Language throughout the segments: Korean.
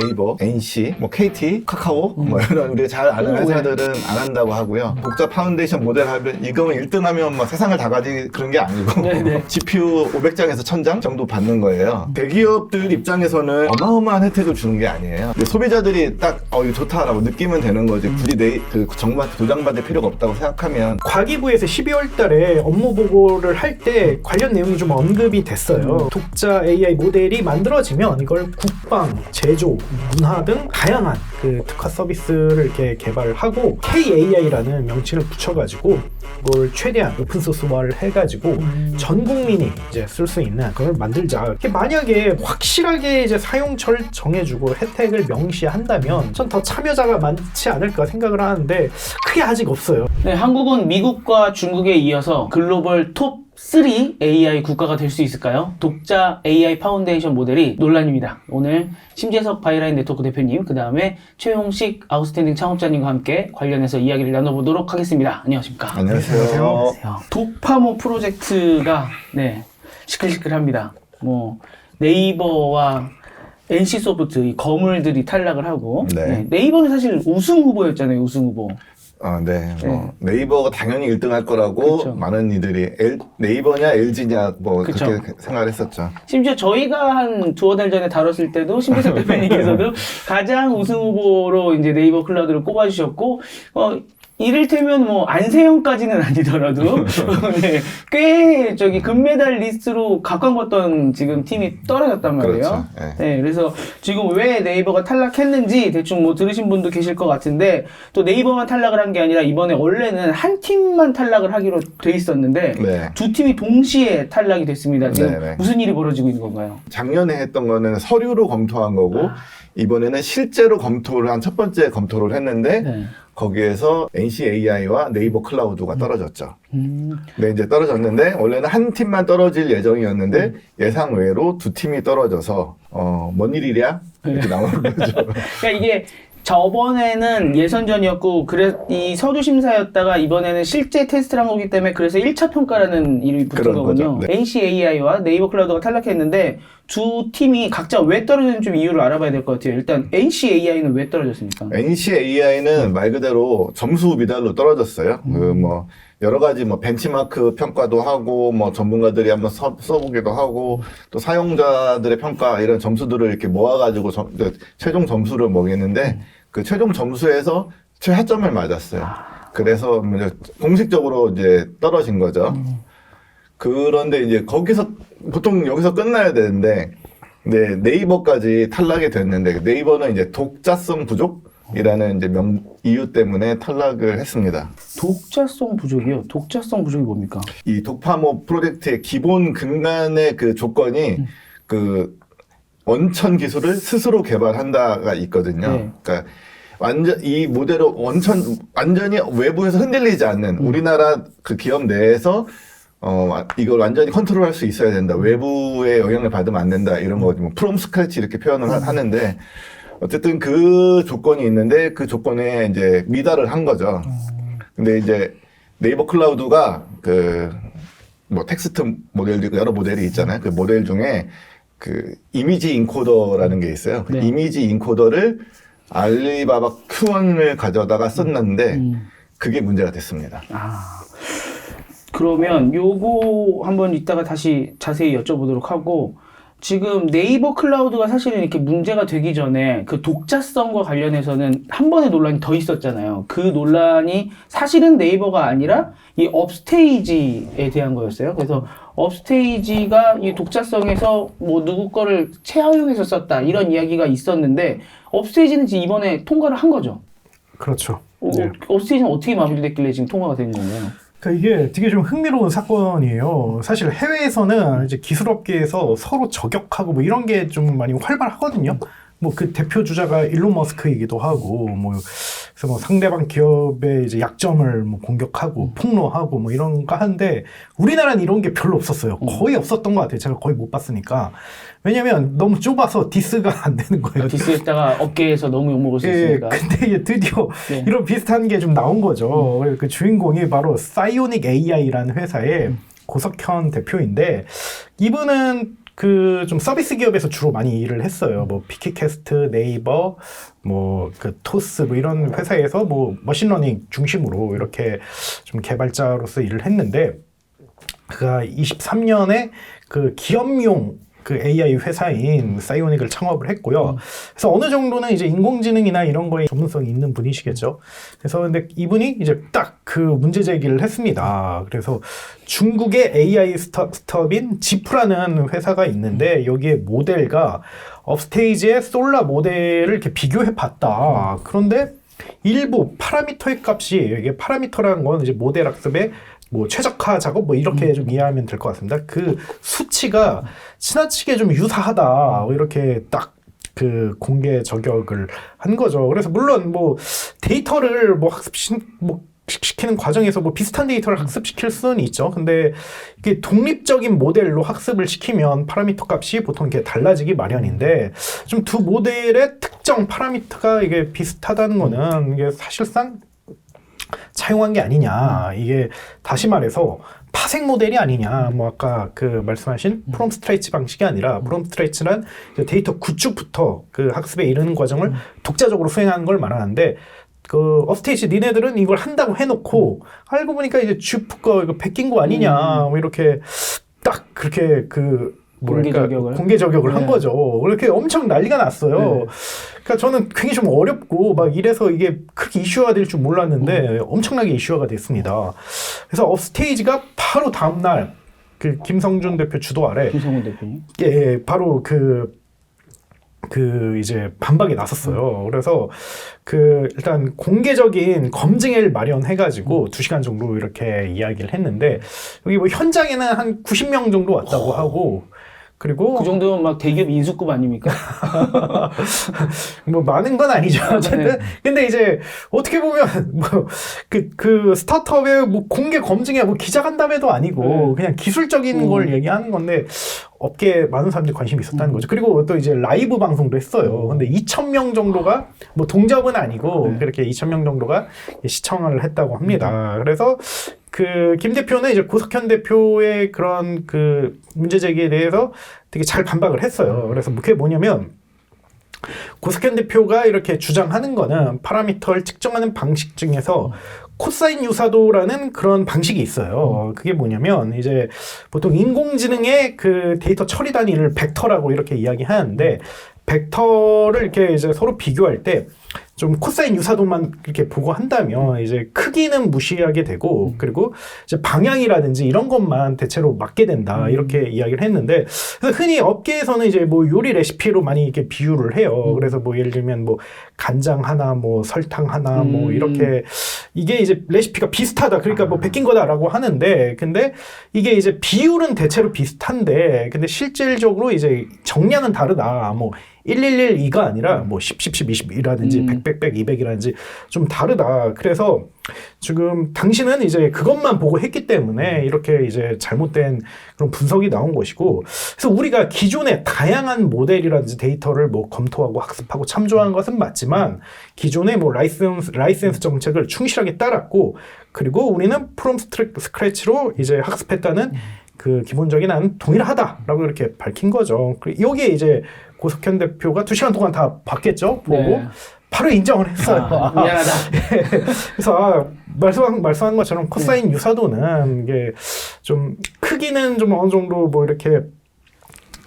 네이버, NC, 뭐 KT, 카카오 뭐 이런 우리가 잘 아는 회사들은 안 한다고 하고요. 독자 파운데이션 모델 하면 이거면 1등 하면 뭐 세상을 다 가지 그런 게 아니고 네네. GPU 500장에서 1000장 정도 받는 거예요. 대기업들 입장에서는 어마어마한 혜택을 주는 게 아니에요. 근데 소비자들이 딱 이거 좋다라고 느끼면 되는 거지. 굳이 그 정부한테 도장받을 필요가 없다고 생각하면 과기부에서 12월 달에 업무 보고를 할 때 관련 내용이 좀 언급이 됐어요. 독자 AI 모델이 만들어지면 이걸 국방, 제조, 문화 등 다양한 그 특화 서비스를 이렇게 개발을 하고 KAI라는 명칭을 붙여가지고 그걸 최대한 오픈소스화를 해가지고 전 국민이 이제 쓸 수 있는 그걸 만들자. 이게 만약에 확실하게 이제 사용처를 정해주고 혜택을 명시한다면 전 더 참여자가 많지 않을까 생각을 하는데 그게 아직 없어요. 네, 한국은 미국과 중국에 이어서 글로벌 톱 3 AI 국가가 될 수 있을까요? 독자 AI 파운데이션 모델이 논란입니다. 오늘 심재석 바이라인 네트워크 대표님, 그 다음에 최용식 아웃스탠딩 창업자님과 함께 관련해서 이야기를 나눠보도록 하겠습니다. 안녕하십니까? 안녕하세요. 독파모 프로젝트가 시끌시끌합니다. 뭐 네이버와 NC소프트 이 거물들이 탈락을 하고 네이버는 사실 우승 후보였잖아요. 우승 후보. 네이버가 당연히 1등 할 거라고 그쵸. 많은 이들이 네이버냐 LG냐 뭐 그쵸. 그렇게 생각을 했었죠. 심지어 저희가 한 두어 달 전에 다뤘을 때도 심재석 대표님께서도 가장 우승 후보로 이제 네이버 클라우드를 꼽아주셨고, 이를테면 뭐 안세영까지는 아니더라도 꽤 금메달 리스트로 각광받던 지금 팀이 떨어졌단 말이에요. 그렇죠. 네, 그래서 지금 왜 네이버가 탈락했는지 대충 뭐 들으신 분도 계실 것 같은데, 또 네이버만 탈락을 한 게 아니라 이번에 원래는 한 팀만 탈락을 하기로 돼 있었는데 두 팀이 동시에 탈락이 됐습니다. 지금 무슨 일이 벌어지고 있는 건가요? 작년에 했던 거는 서류로 검토한 거고 이번에는 실제로 검토를 한 첫 번째 검토를 했는데 거기에서 NCAI와 네이버 클라우드가 떨어졌죠. 네, 이제 떨어졌는데 원래는 한 팀만 떨어질 예정이었는데 예상 외로 두 팀이 떨어져서 뭔 일이랴? 이렇게 나오는 거죠. 그러니까 이게 저번에는 예선전이었고 이 서류 심사였다가 이번에는 실제 테스트를 한 거기 때문에 그래서 1차 평가라는 이름이 붙은 거군요. NCAI와 네이버 클라우드가 탈락했는데 두 팀이 각자 왜 떨어졌는지 좀 이유를 알아봐야 될 것 같아요. 일단 NCAI는 왜 떨어졌습니까? NCAI는 말 그대로 점수 미달로 떨어졌어요. 뭐 여러 가지 뭐 벤치마크 평가도 하고 뭐 전문가들이 한번 써보기도 하고 또 사용자들의 평가 이런 점수들을 이렇게 모아가지고 최종 점수를 먹이는데 그 최종 점수에서 최하점을 맞았어요. 그래서 공식적으로 이제 떨어진 거죠. 그런데 이제 거기서 보통 여기서 끝나야 되는데 네이버까지 탈락이 됐는데 네이버는 이제 독자성 부족이라는 이제 이유 때문에 탈락을 했습니다. 독자성 부족이요? 독자성 부족이 뭡니까? 이 독파모 프로젝트의 기본 근간의 그 조건이 그 원천 기술을 스스로 개발한다가 있거든요. 그러니까 이 모델을 완전히 외부에서 흔들리지 않는 우리나라 그 기업 내에서 이걸 완전히 컨트롤할 수 있어야 된다. 외부의 영향을 받으면 안 된다. 이런 거 뭐 프롬 스크래치 이렇게 표현을 하는데 어쨌든 그 조건이 있는데 그 조건에 이제 미달을 한 거죠. 근데 이제 네이버 클라우드가 뭐 텍스트 모델도 여러 모델이 있잖아요. 그 모델 중에 그 이미지 인코더라는 게 있어요. 그 이미지 인코더를 알리바바 Q1을 가져다가 썼는데 그게 문제가 됐습니다. 그러면 요거 한번 이따가 다시 자세히 여쭤보도록 하고, 지금 네이버 클라우드가 사실은 이렇게 문제가 되기 전에 그 독자성과 관련해서는 한 번의 논란이 더 있었잖아요. 그 논란이 사실은 네이버가 아니라 이 업스테이지에 대한 거였어요. 그래서 업스테이지가 이 독자성에서 뭐 누구 거를 채활용해서 썼다 이런 이야기가 있었는데, 업스테이지는 지금 이번에 통과를 한 거죠. 그렇죠. 업스테이지는 어떻게 마무리됐길래 지금 통과가 되는 건가요? 그러니까 이게 되게 좀 흥미로운 사건이에요. 사실 해외에서는 이제 기술업계에서 서로 저격하고 뭐 이런 게 좀 많이 활발하거든요. 뭐 그 대표 주자가 일론 머스크이기도 하고, 뭐 그래서 뭐 상대방 기업의 이제 약점을 뭐 공격하고 폭로하고 뭐 이런 거 하는데 우리나라는 이런 게 별로 없었어요. 거의 없었던 것 같아요. 제가 거의 못 봤으니까. 왜냐면 너무 좁아서 디스가 안 되는 거예요. 디스했다가 업계에서 너무 욕먹을 수 있으니까. 근데 이게 드디어 이런 비슷한 게 좀 나온 거죠. 그 주인공이 바로 사이오닉 AI라는 회사의 고석현 대표인데, 이분은 그 좀 서비스 기업에서 주로 많이 일을 했어요. 뭐 피키캐스트, 네이버, 뭐 그 토스 뭐 이런 회사에서 뭐 머신러닝 중심으로 이렇게 좀 개발자로서 일을 했는데 그가 23년에 그 기업용 그 AI 회사인 사이오닉을 창업을 했고요. 그래서 어느 정도는 이제 인공지능이나 이런 거에 전문성이 있는 분이시겠죠. 그래서 근데 이분이 이제 딱 그 문제 제기를 했습니다. 그래서 중국의 AI 스타트업인 지프라는 회사가 있는데 여기에 모델과 업스테이지의 솔라 모델을 이렇게 비교해 봤다. 그런데 일부 파라미터의 값이 이게 파라미터라는 건 이제 모델 학습의 뭐 최적화 작업 뭐 이렇게 좀 이해하면 될 것 같습니다. 그 수치가 지나치게 좀 유사하다 뭐 이렇게 딱 그 공개 저격을 한 거죠. 그래서 물론 뭐 데이터를 뭐 시키는 과정에서 뭐 비슷한 데이터를 학습시킬 수는 있죠. 근데 이게 독립적인 모델로 학습을 시키면 파라미터 값이 보통 이렇게 달라지기 마련인데 좀 두 모델의 특정 파라미터가 이게 비슷하다는 거는 이게 사실상 차용한 게 아니냐. 이게 다시 말해서 파생 모델이 아니냐. 뭐 아까 그 말씀하신 프롬 스트레치 방식이 아니라 프롬 스트레치란 데이터 구축부터 그 학습에 이르는 과정을 독자적으로 수행하는 걸 말하는데 그 업스테이지 니네들은 이걸 한다고 해놓고 알고 보니까 이제 주프가 이거 베낀 거 아니냐. 뭐 이렇게 딱 그렇게 그 공개 저격을 한 거죠. 그렇게 엄청 난리가 났어요. 네. 그러니까 저는 굉장히 좀 어렵고 막 이래서 이게 그렇게 이슈화가 될 줄 몰랐는데 엄청나게 이슈화가 됐습니다. 그래서 업스테이지가 바로 다음 날 그 김성준 대표 주도 아래 김성준 대표님? 예, 바로 그 이제 반박에 나섰어요. 그래서 그 일단 공개적인 검증을 마련해가지고 2시간 정도 이렇게 이야기를 했는데 여기 뭐 현장에는 한 90명 정도 왔다고 하고 그리고 그 정도면 막 대기업 인수급 아닙니까? 뭐 많은 건 아니죠. 어쨌든 네. 근데 이제 어떻게 보면 뭐 그 스타트업의 뭐 공개 검증에 뭐 기자간담회도 아니고 그냥 기술적인 걸 얘기하는 건데 업계에 많은 사람들이 관심이 있었다는 거죠. 그리고 또 이제 라이브 방송도 했어요. 근데 2,000명 정도가 뭐 동접은 아니고 그렇게 2,000명 정도가 시청을 했다고 합니다. 그래서 그 김 대표는 이제 고석현 대표의 그런 그 문제 제기에 대해서 되게 잘 반박을 했어요. 그래서 그게 뭐냐면 고석현 대표가 이렇게 주장하는 거는 파라미터를 측정하는 방식 중에서 코사인 유사도라는 그런 방식이 있어요. 그게 뭐냐면 이제 보통 인공지능의 그 데이터 처리 단위를 벡터라고 이렇게 이야기하는데 벡터를 이렇게 이제 서로 비교할 때 좀 코사인 유사도만 이렇게 보고 한다면 이제 크기는 무시하게 되고 그리고 이제 방향이라든지 이런 것만 대체로 맞게 된다 이렇게 이야기를 했는데 그래서 흔히 업계에서는 이제 뭐 요리 레시피로 많이 이렇게 비유를 해요. 그래서 뭐 예를 들면 뭐 간장 하나 뭐 설탕 하나 뭐 이렇게 이게 이제 레시피가 비슷하다 그러니까 뭐 베낀 거다라고 하는데 근데 이게 이제 비율은 대체로 비슷한데 근데 실질적으로 이제 정량은 다르다. 뭐 1112가 아니라 뭐 10, 10, 10, 20이라든지 100, 100, 100, 200이라든지 좀 다르다. 그래서 지금 당신은 이제 그것만 보고 했기 때문에 이렇게 이제 잘못된 그런 분석이 나온 것이고 그래서 우리가 기존의 다양한 모델이라든지 데이터를 뭐 검토하고 학습하고 참조한 것은 맞지만 기존의 뭐 라이센스 정책을 충실하게 따랐고 그리고 우리는 프롬 스크래치로 이제 학습했다는 그 기본적인 안 동일하다라고 이렇게 밝힌 거죠. 여기에 이제 고석현 대표가 2시간 동안 다 봤겠죠? 보고 네. 바로 인정을 했어요. 미안하다. 그래서 말씀한 것처럼 코사인 유사도는 이게 좀 크기는 좀 어느 정도 뭐 이렇게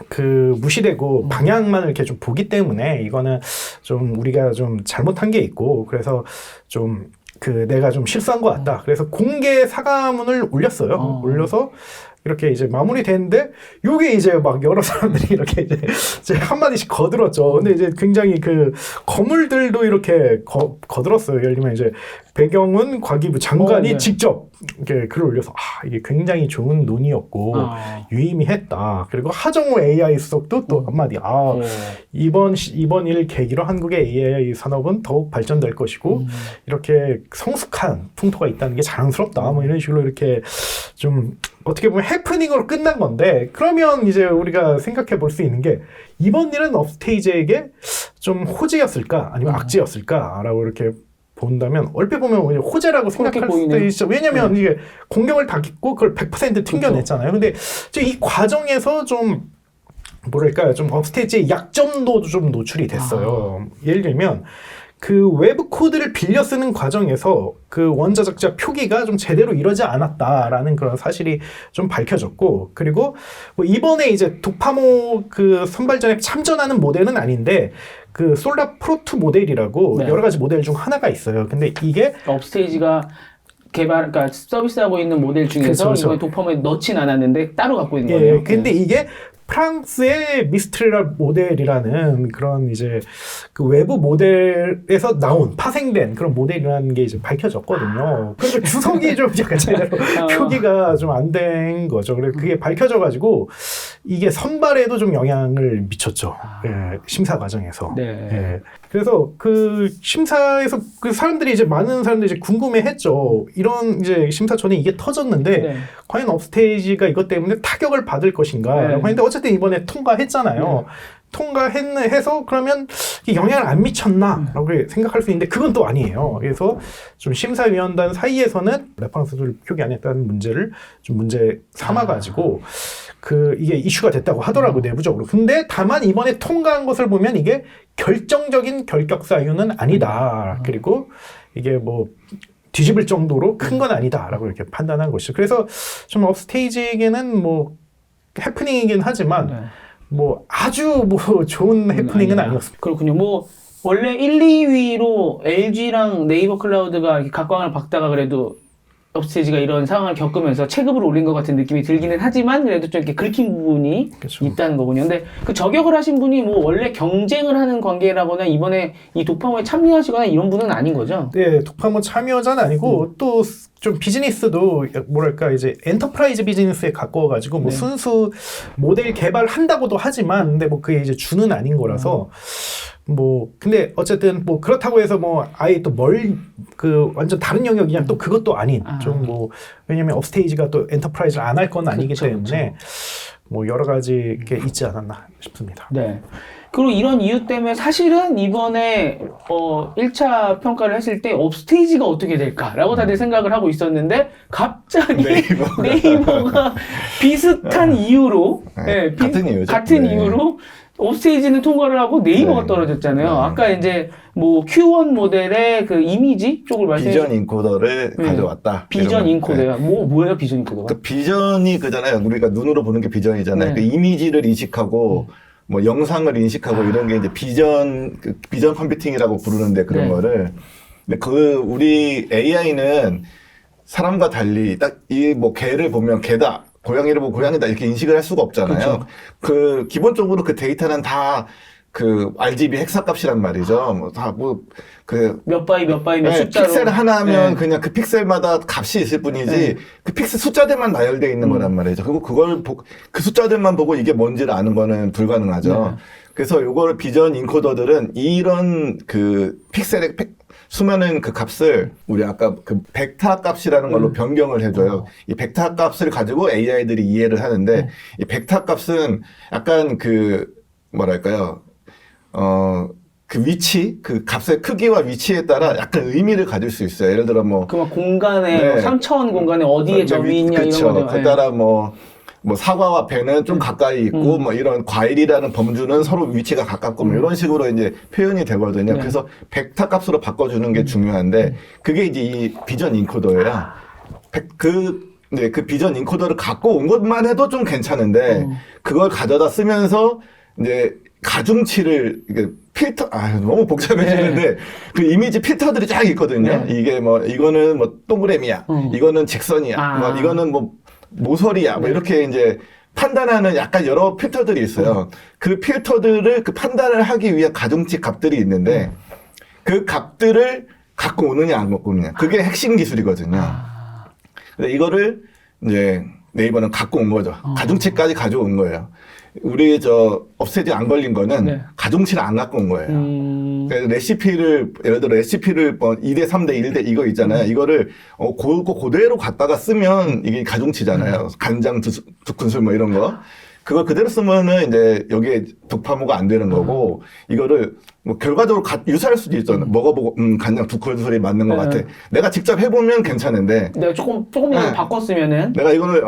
그 무시되고 방향만 이렇게 좀 보기 때문에 이거는 좀 우리가 좀 잘못한 게 있고 그래서 좀 그 내가 좀 실수한 것 같다. 그래서 공개 사과문을 올렸어요. 올려서 이렇게 이제 마무리됐는데 요게 이제 막 여러 사람들이 이렇게 이제 한마디씩 거들었죠. 근데 이제 굉장히 그 거물들도 이렇게 거들었어요. 예를 들면 이제 배경은 과기부 장관이 네. 직접 이렇게 글을 올려서 이게 굉장히 좋은 논의였고 유의미했다. 그리고 하정우 AI 수석도 또 한마디 이번 일 계기로 한국의 AI 산업은 더욱 발전될 것이고 이렇게 성숙한 풍토가 있다는 게 자랑스럽다. 뭐 이런 식으로 이렇게 좀 어떻게 보면 해프닝으로 끝난 건데 그러면 이제 우리가 생각해 볼 수 있는 게 이번 일은 업스테이지에게 좀 호재였을까 아니면 악재였을까라고 이렇게 본다면 얼핏 보면 호재라고 생각할 수도 있죠. 왜냐하면 이게 공격을 당했고 그걸 100% 튕겨냈잖아요. 근데 이 과정에서 좀 뭐랄까 좀 업스테이지의 약점도 좀 노출이 됐어요. 예를 들면 그 외부 코드를 빌려 쓰는 과정에서 그 원저작자 표기가 좀 제대로 이루어지지 않았다라는 그런 사실이 좀 밝혀졌고, 그리고 뭐 이번에 이제 도파모 그 선발전에 참전하는 모델은 아닌데 그 솔라 프로2 모델이라고 네. 여러 가지 모델 중 하나가 있어요. 근데 이게 업스테이지가 그러니까 서비스하고 있는 모델 중에서 그렇죠. 이번에 도파모에 넣진 않았는데 따로 갖고 있는 예, 거예요. 근데 이게 프랑스의 미스트랄 모델이라는 그런 이제 그 외부 모델에서 나온 파생된 그런 모델이라는 게 이제 밝혀졌거든요. 그런데 주석이 좀 약간 제대로 표기가 좀 안 된 거죠. 그래서 그게 밝혀져가지고 이게 선발에도 좀 영향을 미쳤죠. 예, 심사 과정에서. 네. 예. 그래서 그 심사에서 그 사람들이 이제 많은 사람들이 이제 궁금해했죠. 이런 이제 심사 전에 이게 터졌는데 네. 과연 업스테이지가 이것 때문에 타격을 받을 것인가? 네. 했는데 어쨌든 이번에 통과했잖아요. 통과해서 그러면 이게 영향을 안 미쳤나라고 생각할 수 있는데 그건 또 아니에요. 그래서 좀 심사위원단 사이에서는 레퍼런스를 표기 안 했다는 문제를 좀 문제 삼아가지고 그 이게 이슈가 됐다고 하더라고 내부적으로. 근데 다만 이번에 통과한 것을 보면 이게 결정적인 결격 사유는 아니다. 그리고 이게 뭐 뒤집을 정도로 큰 건 아니다라고 이렇게 판단한 것이죠. 그래서 좀 업스테이지에게는 뭐 해프닝이긴 하지만 네. 뭐 아주 뭐 좋은 해프닝은 아니었습니다. 그렇군요. 뭐 원래 1, 2위로 LG랑 네이버 클라우드가 이렇게 각광을 받다가 그래도 업스테이지가 이런 상황을 겪으면서 체급을 올린 것 같은 느낌이 들기는 하지만 그래도 좀 이렇게 긁힌 부분이 그렇죠. 있다는 거군요. 근데 그 저격을 하신 분이 뭐 원래 경쟁을 하는 관계라거나 이번에 이 도파모에 참여하시거나 이런 분은 아닌 거죠? 네, 도파모 참여자는 아니고 또 좀 비즈니스도 뭐랄까 이제 엔터프라이즈 비즈니스에 가까워가지고 뭐 네. 순수 모델 개발한다고도 하지만 근데 뭐 그게 이제 주는 아닌 거라서 뭐 근데 어쨌든 뭐 그렇다고 해서 뭐 아예 또 그 완전 다른 영역이냐 또 그것도 아닌 좀 뭐 왜냐면 업스테이지가 또 엔터프라이즈를 안 할 건 아니기 그쵸, 때문에 뭐 여러 가지 게 있지 않았나 싶습니다. 네. 그리고 이런 이유 때문에 사실은 이번에 1차 평가를 했을 때 업스테이지가 어떻게 될까라고 다들 생각을 하고 있었는데 갑자기 네이버가 비슷한 이유로 네, 같은 이유죠. 같은 네. 이유로 업스테이지는 통과를 하고 네이버가 네. 떨어졌잖아요. 네. 아까 이제 뭐 Q1 모델의 그 이미지 쪽을 말씀해 비전 인코더를 가져왔다. 비전 이러면, 인코더요. 뭐예요 비전 인코더가? 그 비전이 그잖아요. 우리가 눈으로 보는 게 비전이잖아요. 네. 그 이미지를 인식하고 뭐 영상을 인식하고 이런 게 이제 비전 컴퓨팅이라고 부르는데 그런 네. 거를. 근데 그 우리 AI는 사람과 달리 딱 이 뭐 개를 보면 개다. 고양이를 보고 고양이다 이렇게 인식을 할 수가 없잖아요. 그렇죠. 그 기본적으로 그 데이터는 다 그 RGB 헥사값이란 말이죠. 뭐 다 뭐 그 몇 바이 몇 네, 숫자로 픽셀 하나면 네. 그냥 그 픽셀마다 값이 있을 뿐이지 네. 그 픽셀 숫자들만 나열되어 있는 거란 말이죠. 그리고 그걸 그 숫자들만 보고 이게 뭔지를 아는 거는 불가능하죠. 네. 그래서 요걸 비전 인코더들은 이런 그 픽셀의 수많은 그 값을 우리 아까 그 벡터 값이라는 걸로 변경을 해줘요. 이 벡터 값을 가지고 AI들이 이해를 하는데 이 벡터 값은 약간 그 뭐랄까요? 그 위치, 그 값의 크기와 위치에 따라 약간 의미를 가질 수 있어요. 예를 들어 뭐 그 막 공간에 네. 3차원 공간에 어디에 점이 있냐 그쵸. 이런 거죠. 그에 따라 뭐 사과와 배는 좀 가까이 있고 뭐 이런 과일이라는 범주는 서로 위치가 가깝고 뭐 이런 식으로 이제 표현이 되거든요. 네. 그래서 벡터 값으로 바꿔주는 게 중요한데 그게 이제 이 비전 인코더예요. 그 비전 인코더를 갖고 온 것만 해도 좀 괜찮은데 그걸 가져다 쓰면서 이제 가중치를 이게 필터 너무 복잡해지는데 그 이미지 필터들이 쫙 있거든요. 이게 뭐 이거는 뭐 동그라미야, 이거는 직선이야, 뭐 이거는 뭐 모서리야, 뭐 이렇게 이제 판단하는 약간 여러 필터들이 있어요. 그 필터들을 그 판단을 하기 위한 가중치 값들이 있는데 그 값들을 갖고 오느냐 안 갖고 오느냐 그게 핵심 기술이거든요. 근데 이거를 이제 네이버는 갖고 온 거죠. 가중치까지 가져온 거예요. 우리 업스테이지 안 걸린 거는 네. 가중치를 안 갖고 온 거예요. 그래서 레시피를 예를 들어 레시피를 뭐 2대 3대 1대 이거 있잖아요. 이거를 그대로 갖다가 쓰면 이게 가중치잖아요. 간장 두 큰술 뭐 이런 거. 그걸 그대로 쓰면은 이제 여기에 독파모가 안 되는 거고 이거를 뭐 결과적으로 유사할 수도 있잖아. 먹어보고 간장 두콜소리 맞는 것 같아. 내가 직접 해보면 괜찮은데 내가 조금이라도 바꿨으면은 내가 이거를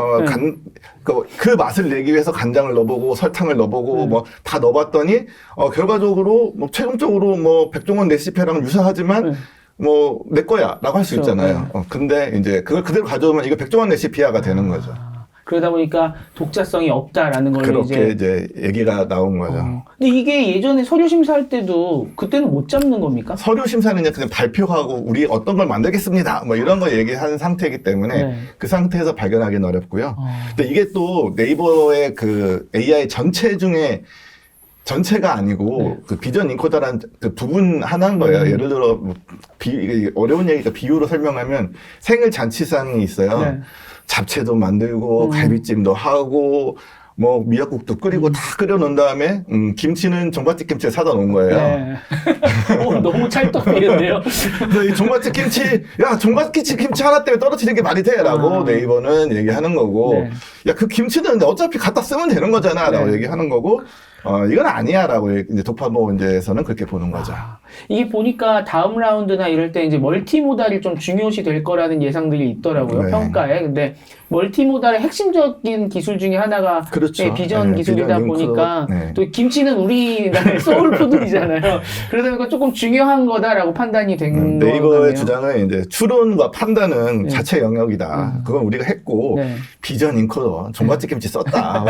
그 맛을 내기 위해서 간장을 넣어보고 설탕을 넣어보고 뭐 다 넣어봤더니 결과적으로 뭐 최종적으로 뭐 백종원 레시피랑 유사하지만 뭐 내 거야라고 할 수 그렇죠. 있잖아요. 근데 이제 그걸 그대로 가져오면 이거 백종원 레시피야가 되는 거죠. 그러다 보니까 독자성이 없다라는 걸 그렇게 이제 얘기가 나온 거죠. 근데 이게 예전에 서류 심사할 때도 그때는 못 잡는 겁니까? 서류 심사는 그냥 발표하고 우리 어떤 걸 만들겠습니다. 뭐 이런 거 얘기하는 상태이기 때문에 네. 그 상태에서 발견하기는 어렵고요. 근데 이게 또 네이버의 그 AI 전체 중에 전체가 아니고 그 비전 인코더라는 그 부분 하나인 거예요. 예를 들어 뭐 이게 어려운 얘기니까 비유로 설명하면 생일 잔치상이 있어요. 네. 잡채도 만들고 갈비찜도 하고 뭐 미역국도 끓이고 다 끓여 놓은 다음에 김치는 종갓집 김치를 사다 놓은 거예요. 네. 너무 찰떡비인데요. 그래서 이 종갓집 김치, 야 종갓집 김치 하나 때문에 떨어지는 게 말이 돼?라고 네이버는 얘기하는 거고, 네. 야 그 김치는 어차피 갖다 쓰면 되는 거잖아라고 네. 얘기하는 거고, 이건 아니야라고 이제 독파모 이제에서는 그렇게 보는 거죠. 이게 보니까 다음 라운드나 이럴 때 이제 멀티모달이 좀 중요시 될 거라는 예상들이 있더라고요. 네. 평가에. 근데 멀티모달의 핵심적인 기술 중에 하나가 그렇죠. 비전 네, 기술이다 비전 보니까 네. 또 김치는 우리나라의 소울푸드이잖아요. 그러다 보니까 조금 중요한 거다라고 판단이 된 거네요. 네이버의 주장은 이제 추론과 판단은 네. 자체 영역이다. 그건 우리가 했고 네. 비전 인코더 종갓집 김치 썼다.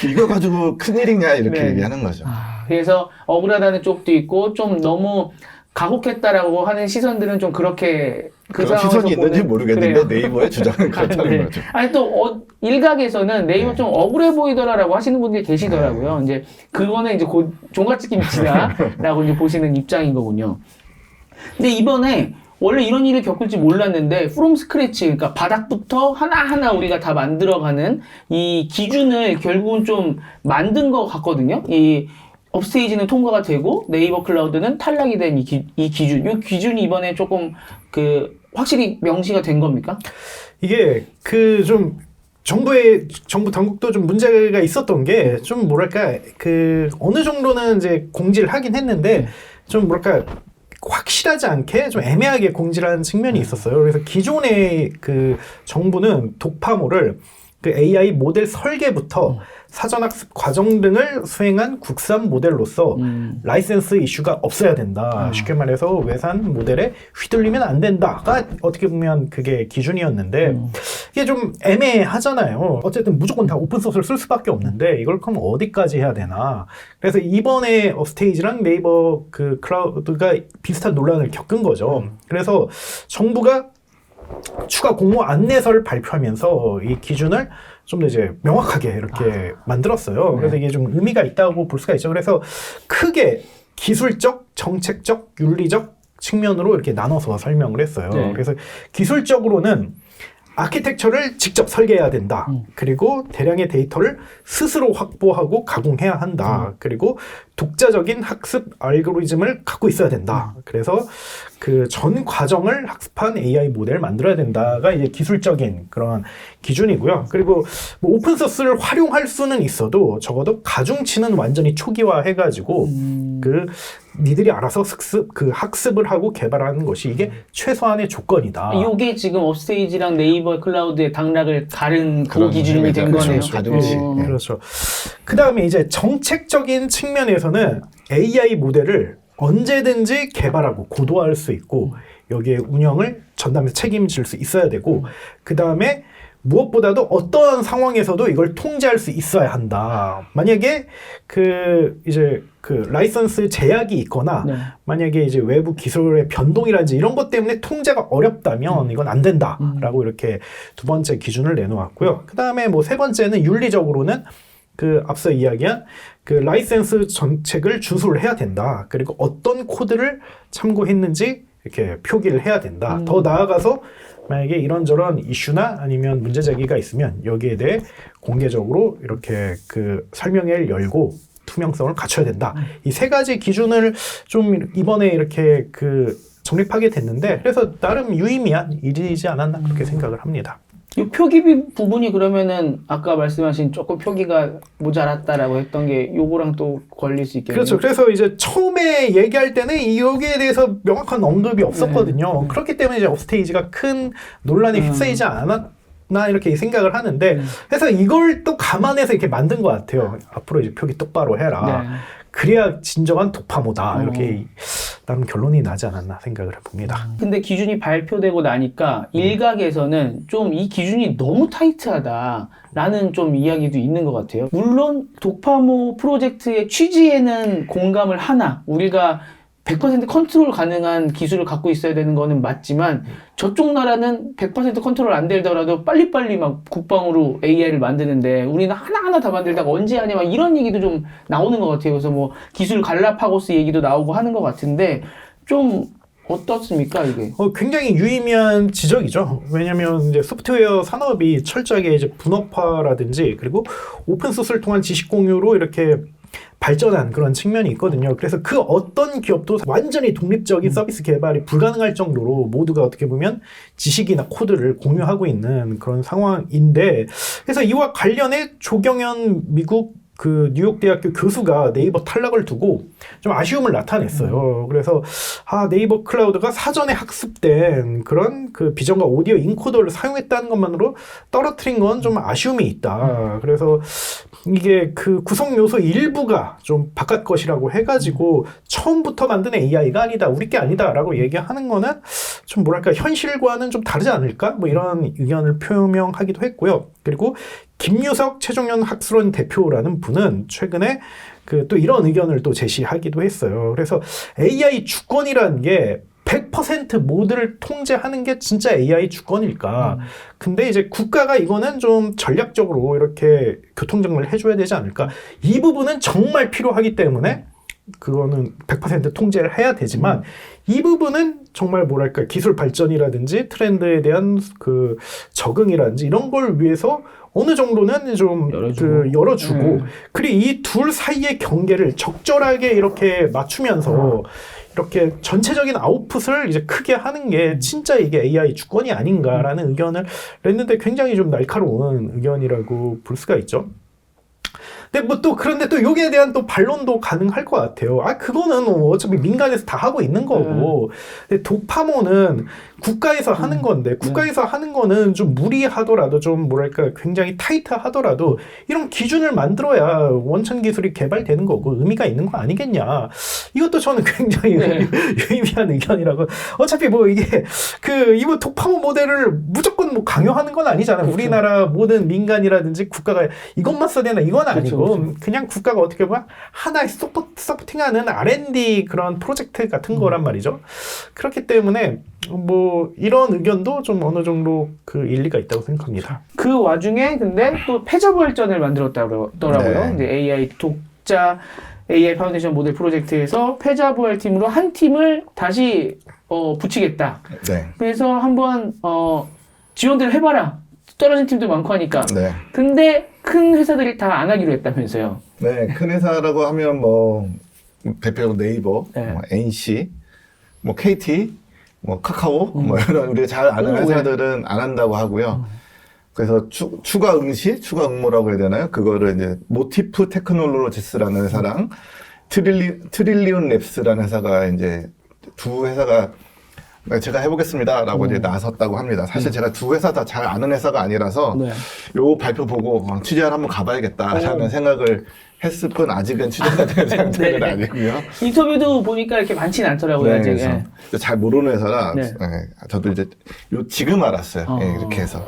이거 가지고 큰일이냐 이렇게 네. 얘기하는 거죠. 그래서 억울하다는 쪽도 있고 좀 너무 가혹했다라고 하는 시선들은 좀 그렇게 그 그런 상황에서 시선이 있는지 모르겠는데 그래요. 네이버의 주장은 그렇다는 네. 거죠. 아니 또 일각에서는 네이버 네. 좀 억울해 보이더라라고 하시는 분들이 계시더라고요. 이제 그거는 이제 곧 종갓집 김치다라고 이제 보시는 입장인 거군요. 근데 이번에 원래 이런 일을 겪을지 몰랐는데 프롬 스크래치 그러니까 바닥부터 하나하나 우리가 다 만들어가는 이 기준을 결국은 좀 만든 것 같거든요. 이 업스테이지는 통과가 되고 네이버 클라우드는 탈락이 된 이 기준. 이 기준이 이번에 조금 확실히 명시가 된 겁니까? 이게 좀 정부 당국도 좀 문제가 있었던 게 좀 뭐랄까 어느 정도는 이제 공지를 하긴 했는데 좀 뭐랄까 확실하지 않게 좀 애매하게 공지를 하는 측면이 있었어요. 그래서 기존의 그 정부는 독파모를 그 AI 모델 설계부터 사전학습 과정 등을 수행한 국산 모델로서 라이센스 이슈가 없어야 된다. 쉽게 말해서 외산 모델에 휘둘리면 안 된다가 어떻게 보면 그게 기준이었는데 이게 좀 애매하잖아요. 어쨌든 무조건 다 오픈소스를 쓸 수밖에 없는데 이걸 그럼 어디까지 해야 되나. 그래서 이번에 업스테이지랑 네이버 그 클라우드가 비슷한 논란을 겪은 거죠. 그래서 정부가 추가 공모 안내서를 발표하면서 이 기준을 좀 더 이제 명확하게 이렇게 만들었어요. 그래서 이게 좀 의미가 있다고 볼 수가 있죠. 그래서 크게 기술적, 정책적, 윤리적 측면으로 이렇게 나눠서 설명을 했어요. 네. 그래서 기술적으로는 아키텍처를 직접 설계해야 된다. 그리고 대량의 데이터를 스스로 확보하고 가공해야 한다. 그리고 독자적인 학습 알고리즘을 갖고 있어야 된다. 그래서 그 전 과정을 학습한 AI 모델을 만들어야 된다가 이제 기술적인 그런 기준이고요. 그리고 뭐 오픈소스를 활용할 수는 있어도 적어도 가중치는 완전히 초기화해가지고 그 니들이 알아서 학습을 하고 개발하는 것이 이게 최소한의 조건이다. 이게 지금 업스테이지랑 네이버 클라우드의 당락을 가른 그 그런 기준이 된 그렇죠. 거네요. 가중치. 네. 그렇죠. 그 다음에 이제 정책적인 측면에서는 AI 모델을 언제든지 개발하고 고도화할 수 있고 여기에 운영을 전담해서 책임질 수 있어야 되고 그 다음에 무엇보다도 어떠한 상황에서도 이걸 통제할 수 있어야 한다. 만약에 이제 라이선스 제약이 있거나 네. 만약에 이제 외부 기술의 변동이라든지 이런 것 때문에 통제가 어렵다면 이건 안 된다라고 이렇게 두 번째 기준을 내놓았고요. 그 다음에 뭐 세 번째는 윤리적으로는 앞서 이야기한 라이센스 정책을 준수를 해야 된다. 그리고 어떤 코드를 참고했는지 이렇게 표기를 해야 된다. 더 나아가서 만약에 이런저런 이슈나 아니면 문제 제기가 있으면 여기에 대해 공개적으로 이렇게 설명회를 열고 투명성을 갖춰야 된다. 이 세 가지 기준을 좀 이번에 이렇게 정립하게 됐는데 그래서 나름 유의미한 일이지 않았나 그렇게 생각을 합니다. 이 표기 부분이 그러면은 아까 말씀하신 조금 표기가 모자랐다라고 했던 게 요거랑 또 걸릴 수 있겠네요. 그렇죠. 그래서 이제 처음에 얘기할 때는 여기에 대해서 명확한 언급이 없었거든요. 그렇기 때문에 이제 업스테이지가 큰 논란에 휩싸이지 않았나 이렇게 생각을 하는데 그래서 이걸 또 감안해서 이렇게 만든 것 같아요. 앞으로 이제 표기 똑바로 해라. 네. 그래야 진정한 독파모다. 이렇게 나름 결론이 나지 않았나 생각을 해봅니다. 근데 기준이 발표되고 나니까 일각에서는 좀 이 기준이 너무 타이트하다라는 좀 이야기도 있는 것 같아요. 물론 독파모 프로젝트의 취지에는 공감을 하나 우리가 100% 컨트롤 가능한 기술을 갖고 있어야 되는 거는 맞지만 저쪽 나라는 100% 컨트롤 안 되더라도 빨리빨리 막 국방으로 AI를 만드는데 우리는 하나하나 다 만들다가 언제 하냐 막 이런 얘기도 좀 나오는 것 같아요. 그래서 뭐 기술 갈라파고스 얘기도 나오고 하는 것 같은데 좀 어떻습니까 이게? 굉장히 유의미한 지적이죠. 왜냐하면 이제 소프트웨어 산업이 철저하게 이제 분업화라든지 그리고 오픈 소스를 통한 지식 공유로 이렇게 발전한 그런 측면이 있거든요. 그래서 그 어떤 기업도 완전히 독립적인 서비스 개발이 불가능할 정도로 모두가 어떻게 보면 지식이나 코드를 공유하고 있는 그런 상황인데 그래서 이와 관련해 조경현 미국 그 뉴욕대학교 교수가 네이버 탈락을 두고 좀 아쉬움을 나타냈어요. 그래서 네이버 클라우드가 사전에 학습된 그런 그 비전과 오디오 인코더를 사용했다는 것만으로 떨어뜨린 건 좀 아쉬움이 있다. 그래서 이게 그 구성 요소 일부가 좀 바깥 것이라고 해가지고 처음부터 만든 AI가 아니다, 우리 게 아니다라고 얘기하는 거는 좀 뭐랄까 현실과는 좀 다르지 않을까? 뭐 이런 의견을 표명하기도 했고요. 그리고 김유석 최종연 학술원 대표라는 분은 최근에 또 이런 의견을 또 제시하기도 했어요. 그래서 AI 주권이라는 게 100% 모두를 통제하는 게 진짜 AI 주권일까? 근데 이제 국가가 이거는 좀 전략적으로 이렇게 교통정리를 해줘야 되지 않을까? 이 부분은 정말 필요하기 때문에 그거는 100% 통제를 해야 되지만 이 부분은 정말 뭐랄까 기술 발전이라든지 트렌드에 대한 그 적응이라든지 이런 걸 위해서 어느 정도는 좀 열어주고 그리고 이 둘 사이의 경계를 적절하게 이렇게 맞추면서 이렇게 전체적인 아웃풋을 이제 크게 하는 게 진짜 이게 AI 주권이 아닌가라는 의견을 냈는데 굉장히 좀 날카로운 의견이라고 볼 수가 있죠. 근데 뭐 또 그런데 또 여기에 대한 또 반론도 가능할 것 같아요. 그거는 어차피 민간에서 다 하고 있는 거고. 근데 독파모는 국가에서 하는 건데 국가에서 하는 거는 좀 무리하더라도 좀 뭐랄까 굉장히 타이트하더라도 이런 기준을 만들어야 원천 기술이 개발되는 거고 의미가 있는 거 아니겠냐. 이것도 저는 굉장히 유의미한 의견이라고. 어차피 뭐 이게 이거 독파모 모델을 무조건 뭐 강요하는 건 아니잖아요. 그렇죠. 우리나라 모든 민간이라든지 국가가 이것만 써야 되나 이건 아니고 그냥 국가가 어떻게 보면 하나의 서포팅하는 R&D 그런 프로젝트 같은 거란 말이죠. 그렇기 때문에 뭐 이런 의견도 좀 어느 정도 그 일리가 있다고 생각합니다. 그 와중에 근데 또 패자부활전을 만들었다고 하더라고요. 네. 이제 AI 독자 AI 파운데이션 모델 프로젝트에서 패자부활 팀으로 한 팀을 다시 붙이겠다. 네. 그래서 한번 지원들 해봐라. 떨어진 팀도 많고 하니까. 네. 근데 큰 회사들이 다 안 하기로 했다면서요. 네, 큰 회사라고 하면 뭐 대표로 네이버, 뭐 NC, 뭐 KT, 뭐 카카오, 뭐 이런 우리가 잘 아는 회사들은 안 한다고 하고요. 그래서 추가 응시, 추가 응모라고 해야 되나요? 그거를 이제 모티프 테크놀로지스라는 회사랑 트릴리온 랩스라는 회사가 이제 두 회사가 제가 해보겠습니다라고 이제 나섰다고 합니다. 사실 제가 두 회사 다 잘 아는 회사가 아니라서 요 발표 보고 취재를 한번 가봐야겠다라는 생각을 했을 뿐 아직은 취재가 된 상태는 아니고요. 인터뷰도 보니까 이렇게 많지는 않더라고요. 네, 그래서 잘 모르는 회사라 저도 이제 지금 알았어요. 이렇게 해서.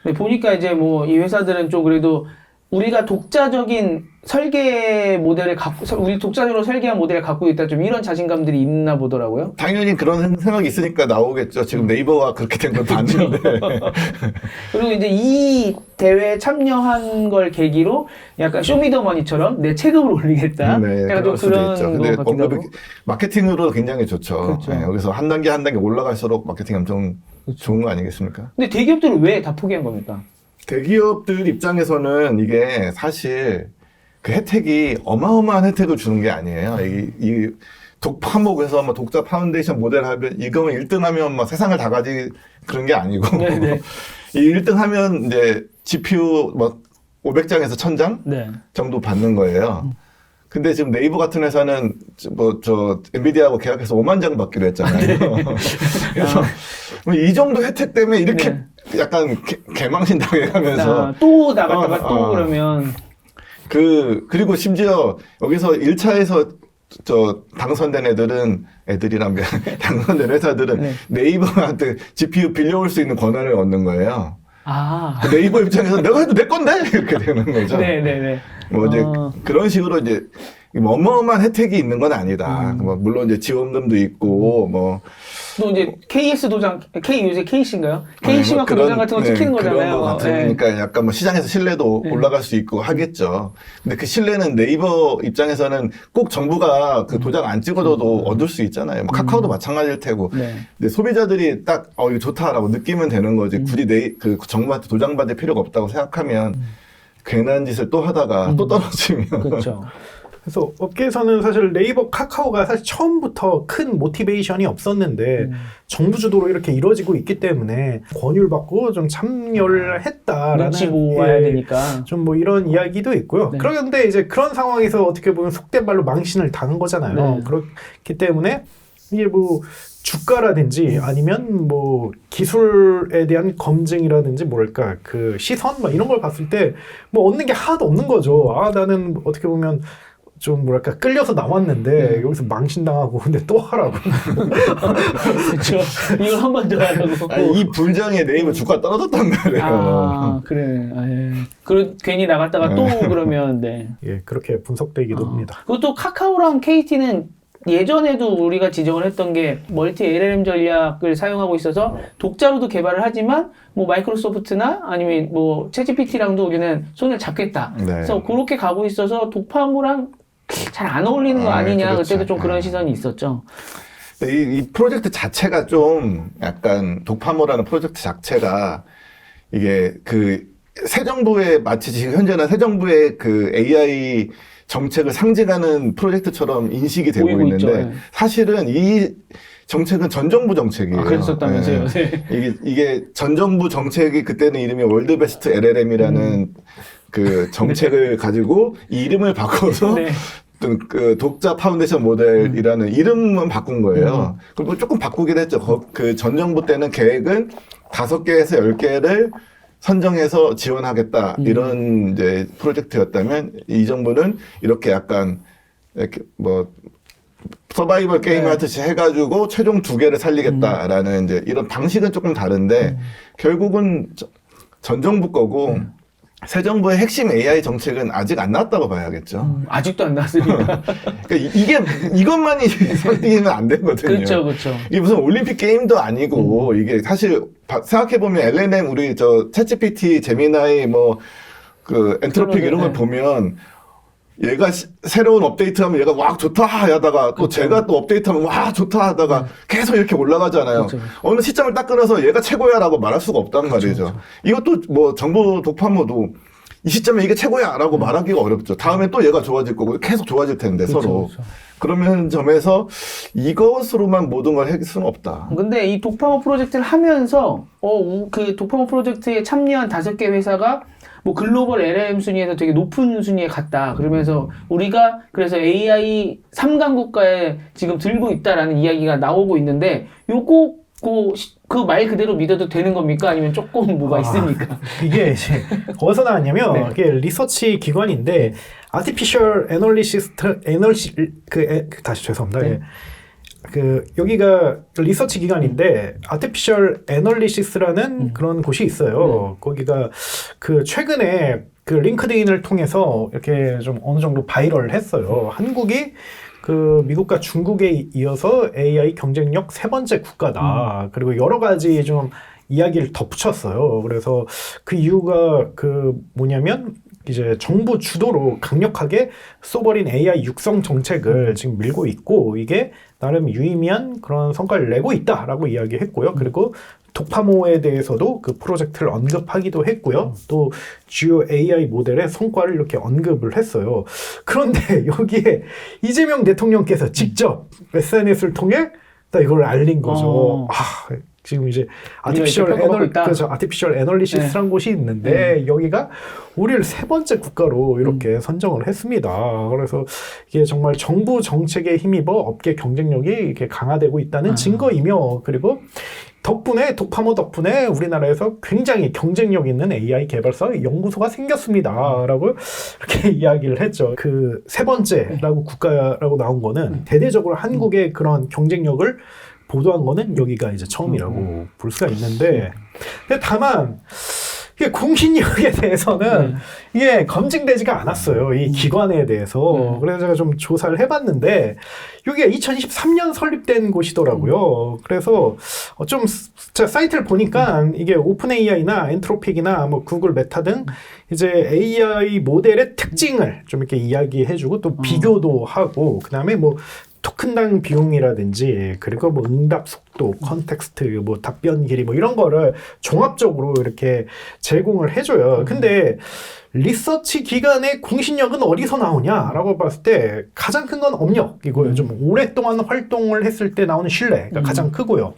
네, 보니까 이제 뭐 이 회사들은 좀 그래도 우리가 독자적인 설계 모델을 우리 독자적으로 설계한 모델을 갖고 있다 좀 이런 자신감들이 있나 보더라고요. 당연히 그런 생각이 있으니까 나오겠죠. 지금 네이버가 그렇게 된 건 봤는데. 그리고 이제 이 대회에 참여한 걸 계기로 약간 쇼미더머니처럼 내 체급을 올리겠다. 네, 약간 좀 그런 있죠. 근데 것 같기도 하고. 마케팅으로 굉장히 좋죠. 그렇죠. 네, 여기서 한 단계 올라갈수록 마케팅이 엄청 좋은 거 아니겠습니까? 근데 대기업들은 왜 다 포기한 겁니까? 대기업들 입장에서는 이게 사실 그 혜택이 어마어마한 혜택을 주는 게 아니에요. 이 독파목에서 뭐 독자 파운데이션 모델 하면 이거면 1등 하면 막 세상을 다 가지 그런 게 아니고 이 1등 하면 이제 GPU 뭐 500장에서 1000장 네. 정도 받는 거예요. 근데 지금 네이버 같은 회사는 저 엔비디아하고 계약해서 5만 장 받기로 했잖아요. 그래서 이 정도 혜택 때문에 이렇게 약간 개망신 당해가면서 또 나갔다가 또 그러면 그리고 심지어 여기서 1차에서 저 당선된 애들이란 당선된 회사들은 네이버한테 GPU 빌려올 수 있는 권한을 얻는 거예요. 네이버 입장에서 내가 해도 내 건데 이렇게 되는 거죠. 네네네. 뭐 이제 그런 식으로 이제 어마어마한 혜택이 있는 건 아니다. 뭐 물론 이제 지원금도 있고 뭐 또 이제 KS 도장, 요새 KC인가요? KC만큼 도장 같은 거 찍히는 거잖아요. 그런 거 같으니까 약간 뭐 시장에서 신뢰도 올라갈 수 있고 하겠죠. 근데 그 신뢰는 네이버 입장에서는 꼭 정부가 그 도장 안 찍어줘도 얻을 수 있잖아요. 뭐 카카오도 마찬가지일 테고. 근데 소비자들이 딱 이거 좋다라고 느끼면 되는 거지. 굳이 그 정부한테 도장 받을 필요가 없다고 생각하면 괜한 짓을 또 하다가 또 떨어지면. 그렇죠. 그래서 업계에서는 사실 네이버, 카카오가 사실 처음부터 큰 모티베이션이 없었는데 정부 주도로 이렇게 이루어지고 있기 때문에 권유를 받고 좀 참여를 했다라는 눈치 보고 와야 되니까 좀 뭐 이런 이야기도 있고요. 그런데 이제 그런 상황에서 어떻게 보면 속된 말로 망신을 당한 거잖아요. 그렇기 때문에 이게 뭐 주가라든지 아니면 뭐 기술에 대한 검증이라든지 뭐랄까 그 시선 막 이런 걸 봤을 때 뭐 얻는 게 하나도 없는 거죠. 나는 어떻게 보면 좀 뭐랄까 끌려서 나왔는데 여기서 망신당하고 근데 또 하라고. 그렇죠. 이걸 한 번 더 하라고. 이 분장에 네이버 주가 떨어졌단 말이에요. 그래. 괜히 나갔다가 또 그러면 예, 그렇게 분석되기도 합니다. 그것도 카카오랑 KT는 예전에도 우리가 지적을 했던 게 멀티 LLM 전략을 사용하고 있어서 독자로도 개발을 하지만 뭐 마이크로소프트나 아니면 뭐 챗GPT랑도 우리는 손을 잡겠다. 그래서 그렇게 가고 있어서 독파모랑 잘 안 어울리는 거 아니냐. 그렇죠. 그때도 좀 그런 시선이 있었죠. 이 프로젝트 자체가 좀 약간 독파모라는 프로젝트 자체가 이게 그 새 정부의 마치 지금 현재는 새 정부의 그 AI 정책을 상징하는 프로젝트처럼 인식이 되고 있는데 사실은 이 정책은 전 정부 정책이에요. 그랬었다면서요. 이게 전 정부 정책이 그때는 이름이 월드 베스트 LLM이라는 그 정책을 가지고 이 이름을 바꿔서 그 독자 파운데이션 모델이라는 이름만 바꾼 거예요. 그리고 조금 바꾸긴 했죠. 그 전 정부 때는 계획은 5개에서 10개를 선정해서 지원하겠다 이런 이제 프로젝트였다면 이 정부는 이렇게 약간 이렇게 뭐 서바이벌 게임 하듯이 해가지고 최종 2개를 살리겠다라는 이제 이런 방식은 조금 다른데 결국은 전 정부 거고 새 정부의 핵심 AI 정책은 아직 안 나왔다고 봐야겠죠. 아직도 안 나왔으니까. 그러니까 이것만이 설득이면 안 되거든요. 그렇죠. 이게 무슨 올림픽 게임도 아니고 이게 사실 생각해보면 LLM 우리 저 챗GPT, 제미나이 뭐 그 엔트로픽 이런 걸 보면 얘가 새로운 업데이트하면 얘가 와 좋다 하다가 또 제가 또 업데이트하면 와 좋다 하다가 계속 이렇게 올라가잖아요. 어느 시점을 딱 끊어서 얘가 최고야라고 말할 수가 없단 말이죠. 이것도 뭐 정부 독파모도 이 시점에 이게 최고야라고 말하기가 어렵죠. 다음에 또 얘가 좋아질 거고 계속 좋아질 텐데 서로. 그러면 점에서 이것으로만 모든 걸 할 수는 없다. 근데 이 독파모 프로젝트를 하면서 그 독파모 프로젝트에 참여한 5개 회사가 뭐 글로벌 LLM 순위에서 되게 높은 순위에 갔다. 그러면서 우리가 그래서 AI 3강 국가에 지금 들고 있다라는 이야기가 나오고 있는데 요거 그 말 그대로 믿어도 되는 겁니까? 아니면 조금 뭐가 있습니까? 이게 이제 어디서 나왔냐면 이게 리서치 기관인데 Artificial Analysis 다시 죄송합니다. 그 여기가 리서치 기관인데 Artificial Analysis라는 그런 곳이 있어요. 거기가 그 최근에 그 링크드인을 통해서 이렇게 좀 어느 정도 바이럴을 했어요. 한국이 그 미국과 중국에 이어서 AI 경쟁력 3번째 국가다. 그리고 여러 가지 좀 이야기를 덧붙였어요. 그래서 그 이유가 그 뭐냐면 이제 정부 주도로 강력하게 쏘버린 AI 육성 정책을 지금 밀고 있고 이게 나름 유의미한 그런 성과를 내고 있다라고 이야기했고요. 그리고 독파모에 대해서도 그 프로젝트를 언급하기도 했고요. 또 주요 AI 모델의 성과를 이렇게 언급을 했어요. 그런데 여기에 이재명 대통령께서 직접 SNS를 통해 딱 이걸 알린 거죠. 지금 이제 이렇게 평가받고 있다. 그렇죠. 아티피셜 애널리시스라는 곳이 있는데 여기가 우리를 세 번째 국가로 이렇게 선정을 했습니다. 그래서 이게 정말 정부 정책에 힘입어 업계 경쟁력이 이렇게 강화되고 있다는 증거이며, 그리고 덕분에 독파모 덕분에 우리나라에서 굉장히 경쟁력 있는 AI 개발사 연구소가 생겼습니다라고 이렇게 이야기를 했죠. 그 세 번째라고 국가라고 나온 거는 대대적으로 한국의 그런 경쟁력을 보도한 거는 여기가 이제 처음이라고 볼 수가 있는데, 근데 다만 이게 공신력에 대해서는 이게 검증되지가 않았어요. 이 기관에 대해서. 그래서 제가 좀 조사를 해봤는데 이게 2023년 설립된 곳이더라고요. 그래서 좀 제가 사이트를 보니까 이게 오픈 AI나 엔트로픽이나 뭐 구글 메타 등 이제 AI 모델의 특징을 좀 이렇게 이야기해주고 또 비교도 하고, 그다음에 뭐 토큰당 비용이라든지 그리고 뭐 응답 속도, 컨텍스트, 뭐 답변 길이 뭐 이런 거를 종합적으로 이렇게 제공을 해줘요. 근데 리서치 기관의 공신력은 어디서 나오냐라고 봤을 때 가장 큰 건 업력이고요. 좀 오랫동안 활동을 했을 때 나오는 신뢰가 가장 크고요.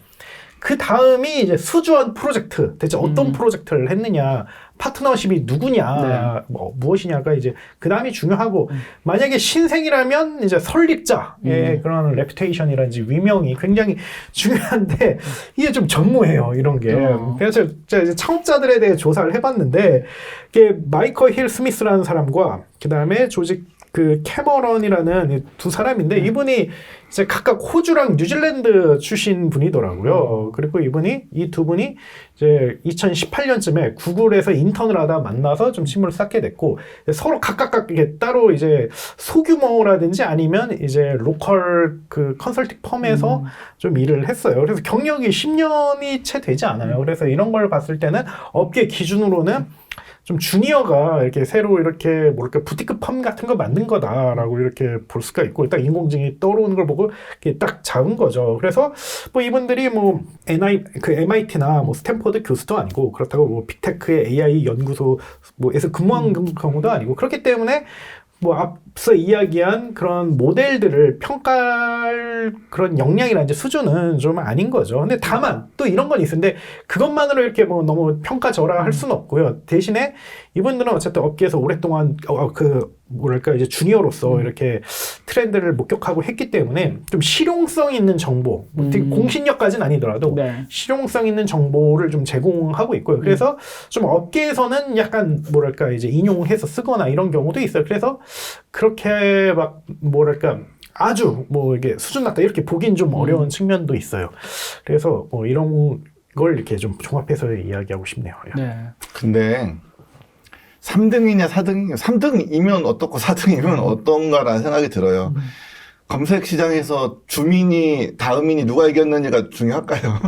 그 다음이 이제 수주한 프로젝트, 대체 어떤 프로젝트를 했느냐, 파트너십이 누구냐, 뭐 무엇이냐가 이제 그 다음이 중요하고, 만약에 신생이라면 이제 설립자의 그런 레퓨테이션이라든지 위명이 굉장히 중요한데 이게 좀 전무해요, 이런 게. 그래서 제가 이제 창업자들에 대해 조사를 해봤는데, 이게 마이커 힐 스미스라는 사람과 그 다음에 조직 그 캐머런이라는 두 사람인데, 이분이 이제 각각 호주랑 뉴질랜드 출신 분이더라고요. 그리고 이 두 분이 이제 2018년쯤에 구글에서 인턴을 하다 만나서 좀 친분을 쌓게 됐고, 서로 각각 이게 따로 이제 소규모라든지 아니면 이제 로컬 그 컨설팅 펌에서 좀 일을 했어요. 그래서 경력이 10년이 채 되지 않아요. 그래서 이런 걸 봤을 때는 업계 기준으로는 좀 주니어가 이렇게 새로 이렇게 뭐랄까 부티크 펌 같은 거 만든 거다라고 이렇게 볼 수가 있고, 딱 인공지능이 떠오르는 걸 보고 이렇게 딱 잡은 거죠. 그래서 뭐 이분들이 뭐 MIT나 뭐 스탠퍼드 교수도 아니고, 그렇다고 뭐 빅테크의 AI 연구소 뭐에서 근무한 경우도 아니고, 그렇기 때문에 뭐 앞서 이야기한 그런 모델들을 평가할 그런 역량이라든지 수준은 좀 아닌 거죠. 근데 다만 또 이런 건 있는데, 그것만으로 이렇게 뭐 너무 평가절하할 수는 없고요. 대신에 이분들은 어쨌든 업계에서 오랫동안 그 뭐랄까 이제 주니어로서 이렇게 트렌드를 목격하고 했기 때문에 좀 실용성 있는 정보, 공신력까지는 아니더라도 실용성 있는 정보를 좀 제공하고 있고요. 그래서 좀 업계에서는 약간 뭐랄까 이제 인용해서 쓰거나 이런 경우도 있어요. 그래서 그렇게 막 뭐랄까 아주 뭐 이게 수준 낮다 이렇게 보긴 좀 어려운 측면도 있어요. 그래서 뭐 이런 걸 이렇게 좀 종합해서 이야기하고 싶네요. 네. 근데 3등이냐 4등이냐, 3등이면 어떻고 4등이면 어떤가라는 생각이 들어요. 검색 시장에서 주민이 다음인이 누가 이겼느냐가 중요할까요?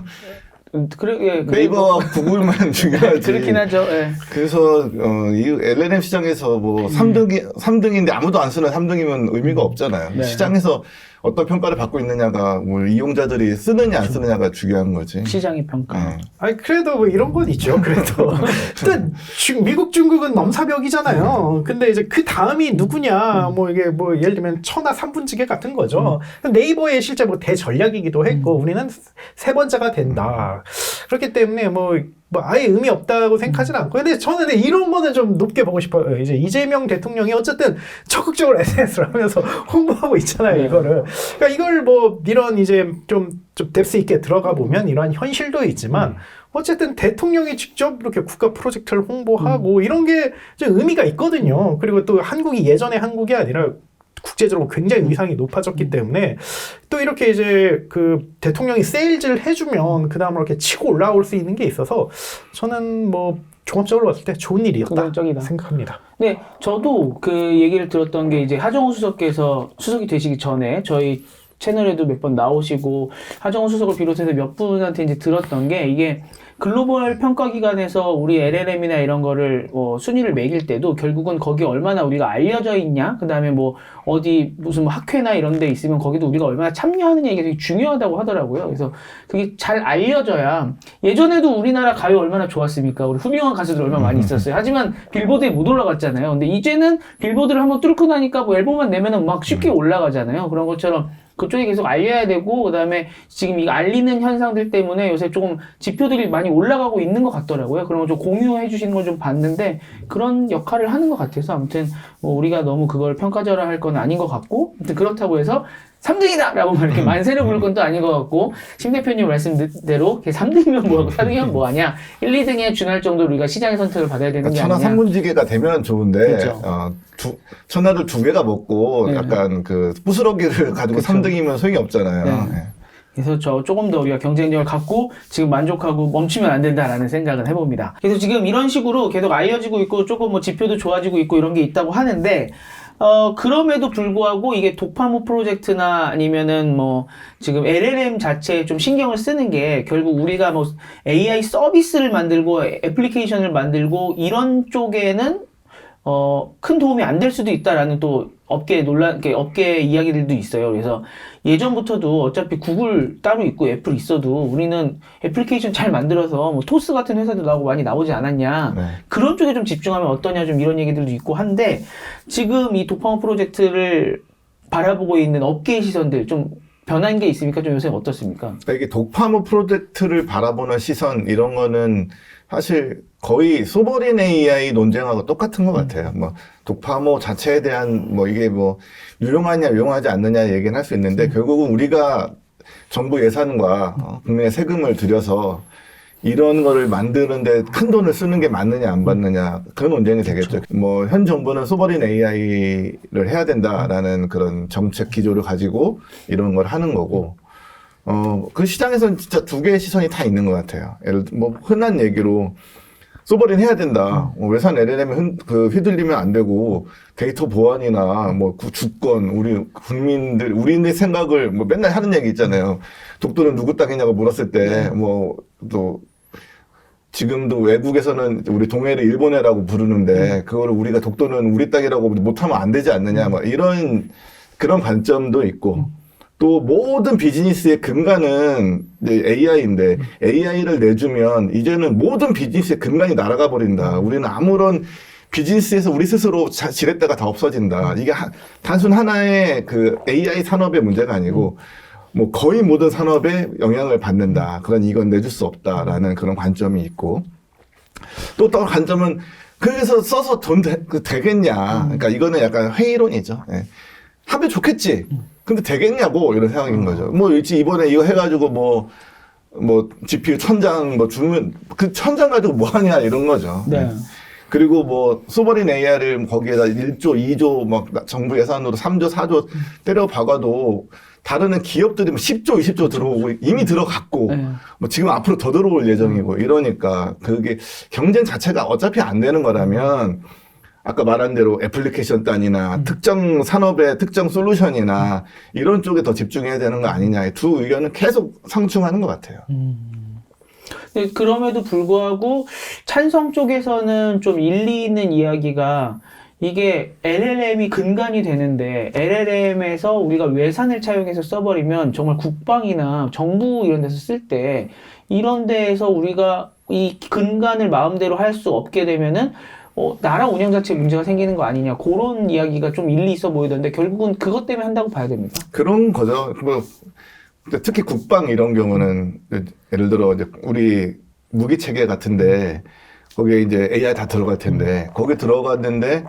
네이버와 구글만 중요하지. 그렇긴 하죠. 네. 그래서 이 LLM 시장에서 뭐 3등인데 아무도 안 쓰는 3등이면 의미가 없잖아요. 네. 시장에서 어떤 평가를 받고 있느냐가 뭐 이용자들이 쓰느냐 안 쓰느냐가 중요한 거지. 시장의 평가. 아니 그래도 뭐 이런 건 있죠. 그래도 일단 미국 중국은 넘사벽이잖아요. 근데 이제 그 다음이 누구냐, 뭐 이게 뭐 예를 들면 천하 3분지계 같은 거죠. 네이버의 실제 뭐 대전략이기도 했고, 우리는 세 번째가 된다. 그렇기 때문에 뭐 아예 의미 없다고 생각하지는 않고, 근데 저는 이런 거는 좀 높게 보고 싶어요. 이제 이재명 대통령이 어쨌든 적극적으로 SNS를 하면서 홍보하고 있잖아요, 이거를. 그러니까 이걸 뭐 이런 이제 좀 뎁스 있게 들어가 보면 이러한 현실도 있지만, 어쨌든 대통령이 직접 이렇게 국가 프로젝트를 홍보하고 이런 게 좀 의미가 있거든요. 그리고 또 한국이 예전의 한국이 아니라 국제적으로 굉장히 위상이 높아졌기 때문에, 또 이렇게 이제 그 대통령이 세일즈를 해주면 그 다음으로 이렇게 치고 올라올 수 있는 게 있어서, 저는 뭐 종합적으로 봤을 때 좋은 일이었다 긍정적이다 생각합니다. 네, 저도 그 얘기를 들었던 게, 이제 하정우 수석께서 수석이 되시기 전에 저희 채널에도 몇 번 나오시고, 하정우 수석을 비롯해서 몇 분한테 이제 들었던 게, 이게 글로벌 평가기관에서 우리 LLM이나 이런 거를 순위를 매길 때도 결국은 거기 얼마나 우리가 알려져 있냐, 그 다음에 뭐 어디 무슨 뭐 학회나 이런 데 있으면 거기도 우리가 얼마나 참여하느냐, 이게 되게 중요하다고 하더라고요. 그래서 그게 잘 알려져야, 예전에도 우리나라 가요 얼마나 좋았습니까? 우리 훌륭한 가수들 얼마나 많이 있었어요. 하지만 빌보드에 못 올라갔잖아요. 근데 이제는 빌보드를 한번 뚫고 나니까 뭐 앨범만 내면은 막 쉽게 올라가잖아요. 그런 것처럼 그쪽에 계속 알려야 되고, 그 다음에 지금 이 알리는 현상들 때문에 요새 조금 지표들이 많이 올라가고 있는 것 같더라고요. 그런 거 좀 공유해 주시는 걸 좀 봤는데, 그런 역할을 하는 것 같아서, 아무튼, 뭐 우리가 너무 그걸 평가절하할 건 아닌 것 같고, 아무튼 그렇다고 해서, 3등이다! 라고 막 이렇게 만세를 부를 건 또 아닌 것 같고, 심 대표님 말씀대로, 3등이면 뭐하고 4등이면 뭐하냐, 1, 2등에 준할 정도로 우리가 시장의 선택을 받아야 되는 게 천하 아니냐. 3분지계가 되면 좋은데, 그렇죠. 천하를 2개가 먹고, 네. 약간 그, 부스러기를 가지고 그렇죠. 3등이면 소용이 없잖아요. 네. 네. 그래서 조금 더 우리가 경쟁력을 갖고 지금 만족하고 멈추면 안 된다라는 생각을 해봅니다. 그래서 지금 이런 식으로 계속 알려지고 있고 조금 뭐 지표도 좋아지고 있고 이런 게 있다고 하는데, 그럼에도 불구하고 이게 독파모 프로젝트나 아니면은 뭐 지금 LLM 자체에 좀 신경을 쓰는 게 결국 우리가 뭐 AI 서비스를 만들고 애플리케이션을 만들고 이런 쪽에는 큰 도움이 안 될 수도 있다라는 또 업계 이야기들도 있어요. 그래서 예전부터도 어차피 구글 따로 있고 애플 있어도 우리는 애플리케이션 잘 만들어서 뭐 토스 같은 회사도 나오고 많이 나오지 않았냐. 네. 그런 쪽에 좀 집중하면 어떠냐 좀 이런 얘기들도 있고 한데 지금 이 독파모 프로젝트를 바라보고 있는 업계의 시선들 좀 변한 게 있습니까? 좀 요새 어떻습니까? 그러니까 이게 독파모 프로젝트를 바라보는 시선, 이런 거는 사실 거의 소버린 AI 논쟁하고 똑같은 것 같아요. 뭐, 독파모 자체에 대한 뭐 이게 뭐, 유용하냐, 유용하지 않느냐 얘기는 할 수 있는데, 결국은 우리가 정부 예산과 국민의 세금을 들여서 이런 거를 만드는데 큰 돈을 쓰는 게 맞느냐, 안 맞느냐, 그런 논쟁이 되겠죠. 뭐, 현 정부는 소버린 AI를 해야 된다라는 그런 정책 기조를 가지고 이런 걸 하는 거고, 그 시장에서는 진짜 2개의 시선이 다 있는 것 같아요. 예를 들어, 뭐, 흔한 얘기로, 소버린 해야 된다. 외산 LLM에 휘둘리면 안 되고, 데이터 보안이나, 뭐, 주권, 우리의 생각을, 뭐, 맨날 하는 얘기 있잖아요. 독도는 누구 땅이냐고 물었을 때, 뭐, 또, 지금도 외국에서는 우리 동해를 일본해라고 부르는데, 그거를 우리가 독도는 우리 땅이라고 못하면 안 되지 않느냐, 뭐, 그런 관점도 있고, 또 모든 비즈니스의 근간은 AI인데 AI를 내주면 이제는 모든 비즈니스의 근간이 날아가 버린다. 우리는 아무런 비즈니스에서 우리 스스로 지렛대가 다 없어진다. 이게 단순 하나의 그 AI 산업의 문제가 아니고 뭐 거의 모든 산업에 영향을 받는다. 그런 이건 내줄 수 없다라는 그런 관점이 있고 또 다른 관점은 그래서 써서 돈 되겠냐. 그러니까 이거는 약간 회의론이죠. 예. 하면 좋겠지. 근데 되겠냐고 이런 생각인 거죠. 뭐 이번에 이거 해가지고 뭐 GPU 1000장 뭐 주면 그 1000장 가지고 뭐 하냐 이런 거죠. 네. 그리고 뭐 소버린 AI를 거기에다 1조, 2조 막 정부 예산으로 3조, 4조 때려 박아도 다른 기업들이 뭐 10조, 20조 들어오고 이미 들어갔고 네. 뭐 지금 앞으로 더 들어올 예정이고 이러니까 그게 경쟁 자체가 어차피 안 되는 거라면 아까 말한 대로 애플리케이션 단이나 특정 산업의 특정 솔루션이나 이런 쪽에 더 집중해야 되는 거 아니냐의 두 의견은 계속 상충하는 것 같아요. 근데 그럼에도 불구하고 찬성 쪽에서는 좀 일리 있는 이야기가 이게 LLM이 근간이 되는데 LLM에서 우리가 외산을 차용해서 써버리면 정말 국방이나 정부 이런 데서 쓸 때 이런 데에서 우리가 이 근간을 마음대로 할 수 없게 되면은 나라 운영 자체에 문제가 생기는 거 아니냐. 그런 이야기가 좀 일리 있어 보이던데 결국은 그것 때문에 한다고 봐야 됩니다. 그런 거죠. 뭐 특히 국방 이런 경우는 예를 들어 이제 우리 무기 체계 같은데 거기에 이제 AI 다 들어갈 텐데 거기 들어갔는데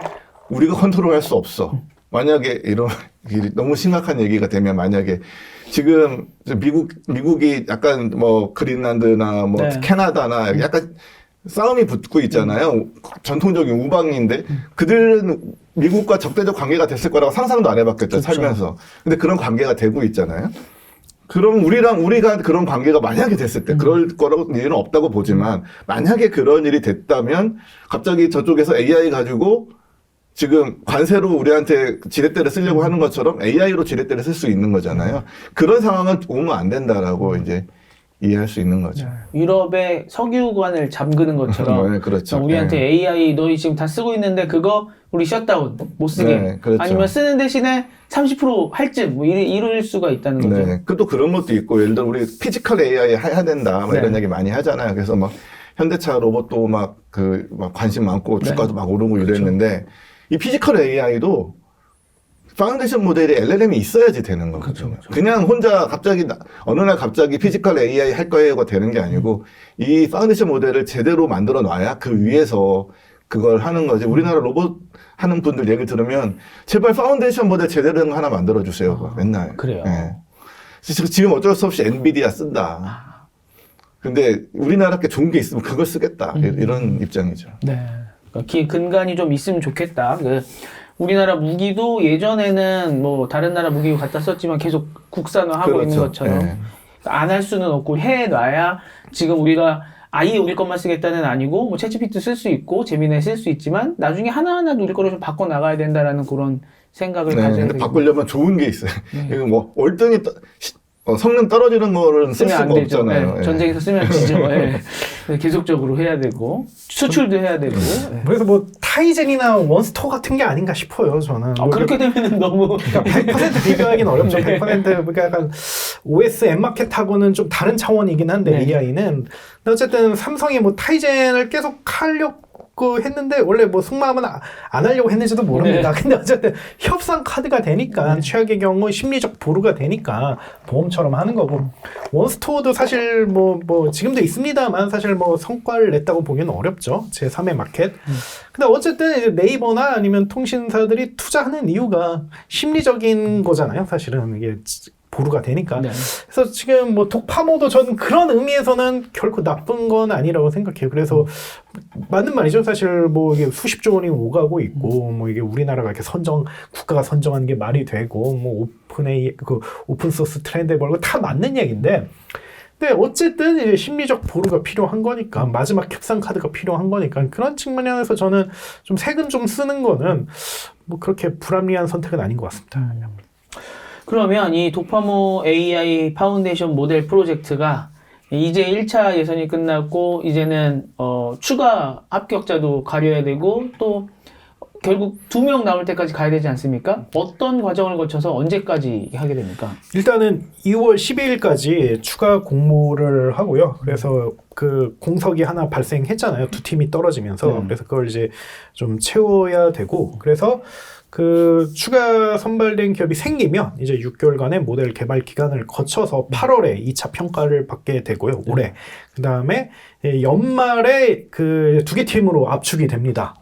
우리가 컨트롤할 수 없어. 만약에 이런 너무 심각한 얘기가 되면 만약에 지금 미국이 약간 뭐 그린란드나 뭐 네. 캐나다나 약간 싸움이 붙고 있잖아요. 전통적인 우방인데 그들은 미국과 적대적 관계가 됐을 거라고 상상도 안 해봤겠죠. 그렇죠. 살면서. 근데 그런 관계가 되고 있잖아요. 그럼 우리가 그런 관계가 만약에 됐을 때 그럴 거라고 일은 없다고 보지만 만약에 그런 일이 됐다면 갑자기 저쪽에서 AI 가지고 지금 관세로 우리한테 지렛대를 쓰려고 하는 것처럼 AI로 지렛대를 쓸 수 있는 거잖아요. 그런 상황은 오면 안 된다라고 이제 이해할 수 있는 거죠. 유럽의 석유관을 잠그는 것처럼 네, 그렇죠. 우리한테 네. AI 너희 지금 다 쓰고 있는데 그거 우리 셧다운 못 쓰게 네, 그렇죠. 아니면 쓰는 대신에 30% 할증 뭐 이럴 수가 있다는 거죠. 네. 또 그런 것도 있고 예를 들어 우리 피지컬 AI 해야 된다 막 이런 네. 얘기 많이 하잖아요. 그래서 막 현대차 로봇도 막 관심 많고 주가도 막 오르고 이랬는데 이 피지컬 AI도 파운데이션 모델이 LLM이 있어야지 되는 거거든요. 그냥 혼자 갑자기 어느 날 갑자기 피지컬 AI 할 거예요가 되는 게 아니고 이 파운데이션 모델을 제대로 만들어 놔야 그 위에서 그걸 하는 거지. 우리나라 로봇 하는 분들 얘기 들으면 제발 파운데이션 모델 제대로 된 거 하나 만들어 주세요. 맨날. 그래요. 예. 지금 어쩔 수 없이 엔비디아 쓴다. 근데 우리나라 게 좋은 게 있으면 그걸 쓰겠다. 이런 입장이죠. 네. 그러니까 근간이 좀 있으면 좋겠다. 우리나라 무기도 예전에는 뭐 다른 나라 무기 갖다 썼지만 계속 국산화하고 그렇죠. 있는 것처럼 네. 안 할 수는 없고 해놔야 지금 우리가 아예 우리 것만 쓰겠다는 아니고 뭐 챗GPT 쓸 수 있고 제미나이 쓸 수 있지만 나중에 하나하나 우리 거를 좀 바꿔 나가야 된다라는 그런 생각을 가져야 근데 되겠네요. 바꾸려면 좋은 게 있어요. 이거 뭐 월등히 성능 떨어지는 거는 쓸 쓰면 수가 안 되죠. 없잖아요. 예, 예. 전쟁에서 쓰면 지죠. 예. 계속적으로 해야 되고 수출도 해야 되고. 예. 그래서 뭐 타이젠이나 원스토어 같은 게 아닌가 싶어요. 저는. 뭐 그렇게 되면은 너무 100% 비교하기는 어렵죠. 네. 100% 그러니까 약간 OS M마켓하고는 좀 다른 차원이긴 한데 네. AI는. 근데 어쨌든 삼성이 뭐 타이젠을 계속 하려고 했는데 원래 뭐 속마음은 안 하려고 했는지도 모릅니다. 네. 근데 어쨌든 협상 카드가 되니까 최악의 경우 심리적 보루가 되니까 보험처럼 하는 거고 원스토어도 사실 뭐 지금도 있습니다만 사실 뭐 성과를 냈다고 보기는 어렵죠. 제3의 마켓. 근데 어쨌든 이제 네이버나 아니면 통신사들이 투자하는 이유가 심리적인 거잖아요. 사실은 이게 보루가 되니까. 네. 그래서 지금 뭐 독파모도 저는 그런 의미에서는 결코 나쁜 건 아니라고 생각해요. 그래서 맞는 말이죠. 사실 뭐 이게 수십조 원이 오가고 있고 뭐 이게 우리나라가 이렇게 국가가 선정하는 게 말이 되고 뭐 오픈 소스 트렌드에 벌고 다 맞는 얘기인데 근데 어쨌든 이제 심리적 보루가 필요한 거니까 마지막 협상 카드가 필요한 거니까 그런 측면에서 저는 좀 세금 좀 쓰는 거는 뭐 그렇게 불합리한 선택은 아닌 것 같습니다. 그러면 이 도파모 AI 파운데이션 모델 프로젝트가 이제 1차 예선이 끝났고 이제는 추가 합격자도 가려야 되고 또 결국 2명 나올 때까지 가야 되지 않습니까? 어떤 과정을 거쳐서 언제까지 하게 됩니까? 일단은 2월 12일까지 추가 공모를 하고요. 그래서 그 공석이 하나 발생했잖아요. 두 팀이 떨어지면서. 그래서 그걸 이제 좀 채워야 되고 그래서 그 추가 선발된 기업이 생기면 이제 6개월간의 모델 개발 기간을 거쳐서 8월에 2차 평가를 받게 되고요. 올해. 그다음에 연말에 그 2개 팀으로 압축이 됩니다.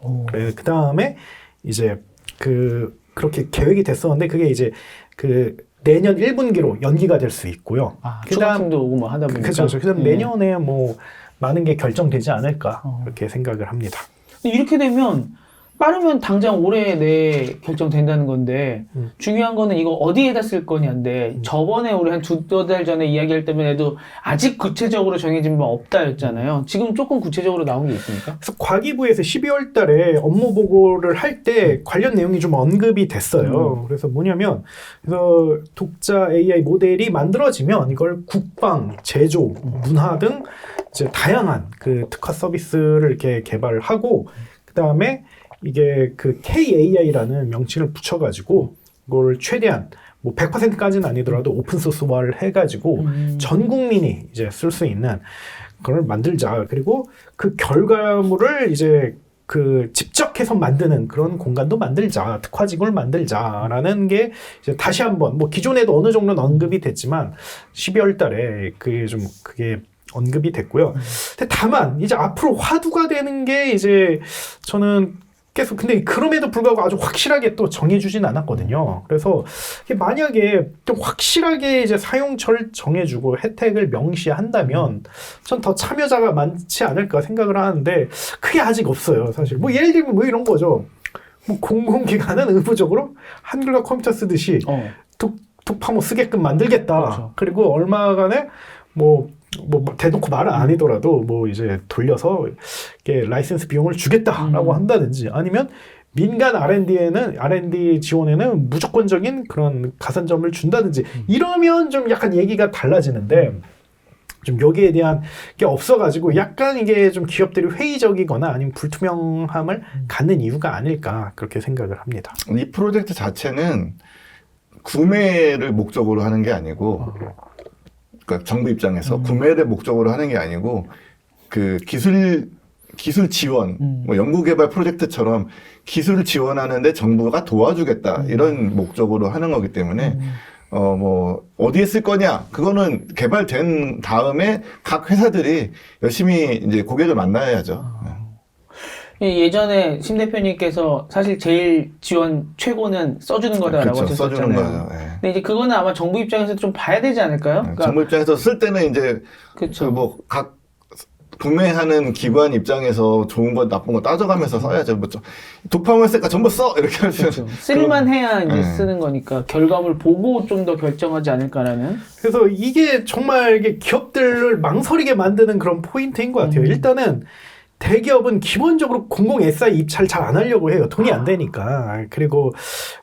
그다음에 이제 그렇게 계획이 됐었는데 그게 이제 그 내년 1분기로 연기가 될 수 있고요. 추가 팀도 오고 뭐 하다 보니까. 그렇죠. 그다음 내년에 뭐 많은 게 결정되지 않을까 그렇게 생각을 합니다. 근데 이렇게 되면 빠르면 당장 올해 내에 결정된다는 건데 중요한 거는 이거 어디에다 쓸 거냐인데 저번에 우리 한 두어 달 전에 이야기할 때만 해도 아직 구체적으로 정해진 바 없다였잖아요. 지금 조금 구체적으로 나온 게 있습니까? 그래서 과기부에서 12월 달에 업무 보고를 할 때 관련 내용이 좀 언급이 됐어요. 그래서 뭐냐면 그래서 독자 AI 모델이 만들어지면 이걸 국방, 제조, 문화 등 이제 다양한 그 특화 서비스를 이렇게 개발을 하고 그다음에 이게 그 KAI라는 명칭을 붙여가지고 이걸 최대한 뭐 100%까지는 아니더라도 오픈소스화를 해가지고 전 국민이 이제 쓸 수 있는 그걸 만들자. 그리고 그 결과물을 이제 그 집적해서 만드는 그런 공간도 만들자. 특화직을 만들자라는 게 이제 다시 한번 뭐 기존에도 어느 정도는 언급이 됐지만 12월 달에 그게 언급이 됐고요. 근데 다만 이제 앞으로 화두가 되는 게 이제 저는 계속 근데 그럼에도 불구하고 아주 확실하게 또 정해주진 않았거든요. 그래서 만약에 좀 확실하게 이제 사용처를 정해주고 혜택을 명시한다면 전 더 참여자가 많지 않을까 생각을 하는데 그게 아직 없어요. 사실 뭐 예를 들면 뭐 이런 거죠. 뭐 공공기관은 의무적으로 한글과 컴퓨터 쓰듯이 독파모 쓰게끔 만들겠다. 그렇죠. 그리고 얼마간에 뭐 대놓고 말은 아니더라도 뭐 이제 돌려서 이렇게 라이센스 비용을 주겠다라고 한다든지 아니면 민간 R&D 지원에는 무조건적인 그런 가산점을 준다든지 이러면 좀 약간 얘기가 달라지는데 좀 여기에 대한 게 없어가지고 약간 이게 좀 기업들이 회의적이거나 아니면 불투명함을 갖는 이유가 아닐까 그렇게 생각을 합니다. 이 프로젝트 자체는 구매를 목적으로 하는 게 아니고 그러니까 정부 입장에서 구매를 목적으로 하는 게 아니고 그 기술 기술 지원, 뭐 연구개발 프로젝트처럼 기술을 지원하는데 정부가 도와주겠다 이런 목적으로 하는 거기 때문에 뭐 어디에 쓸 거냐 그거는 개발된 다음에 각 회사들이 열심히 이제 고객을 만나야죠. 예전에 심 대표님께서 사실 제일 지원 최고는 써주는 거다라고 그렇죠, 써주는 하셨잖아요. 거예요. 예. 근데 이제 그거는 아마 정부 입장에서 좀 봐야 되지 않을까요? 그러니까 정부 입장에서 쓸 때는 이제 그렇죠. 뭐 각 구매하는 기관 입장에서 좋은 거 나쁜 거 따져가면서 써야죠. 뭐 독파만 쓸까 전부 써 이렇게 하면 그렇죠. 쓸만 해야 이제 네. 쓰는 거니까 결과물 보고 좀 더 결정하지 않을까라는. 그래서 이게 정말 이게 기업들을 망설이게 만드는 그런 포인트인 것 같아요. 일단은 대기업은 기본적으로 공공 SI 입찰 잘 안 하려고 해요. 돈이 안 되니까. 그리고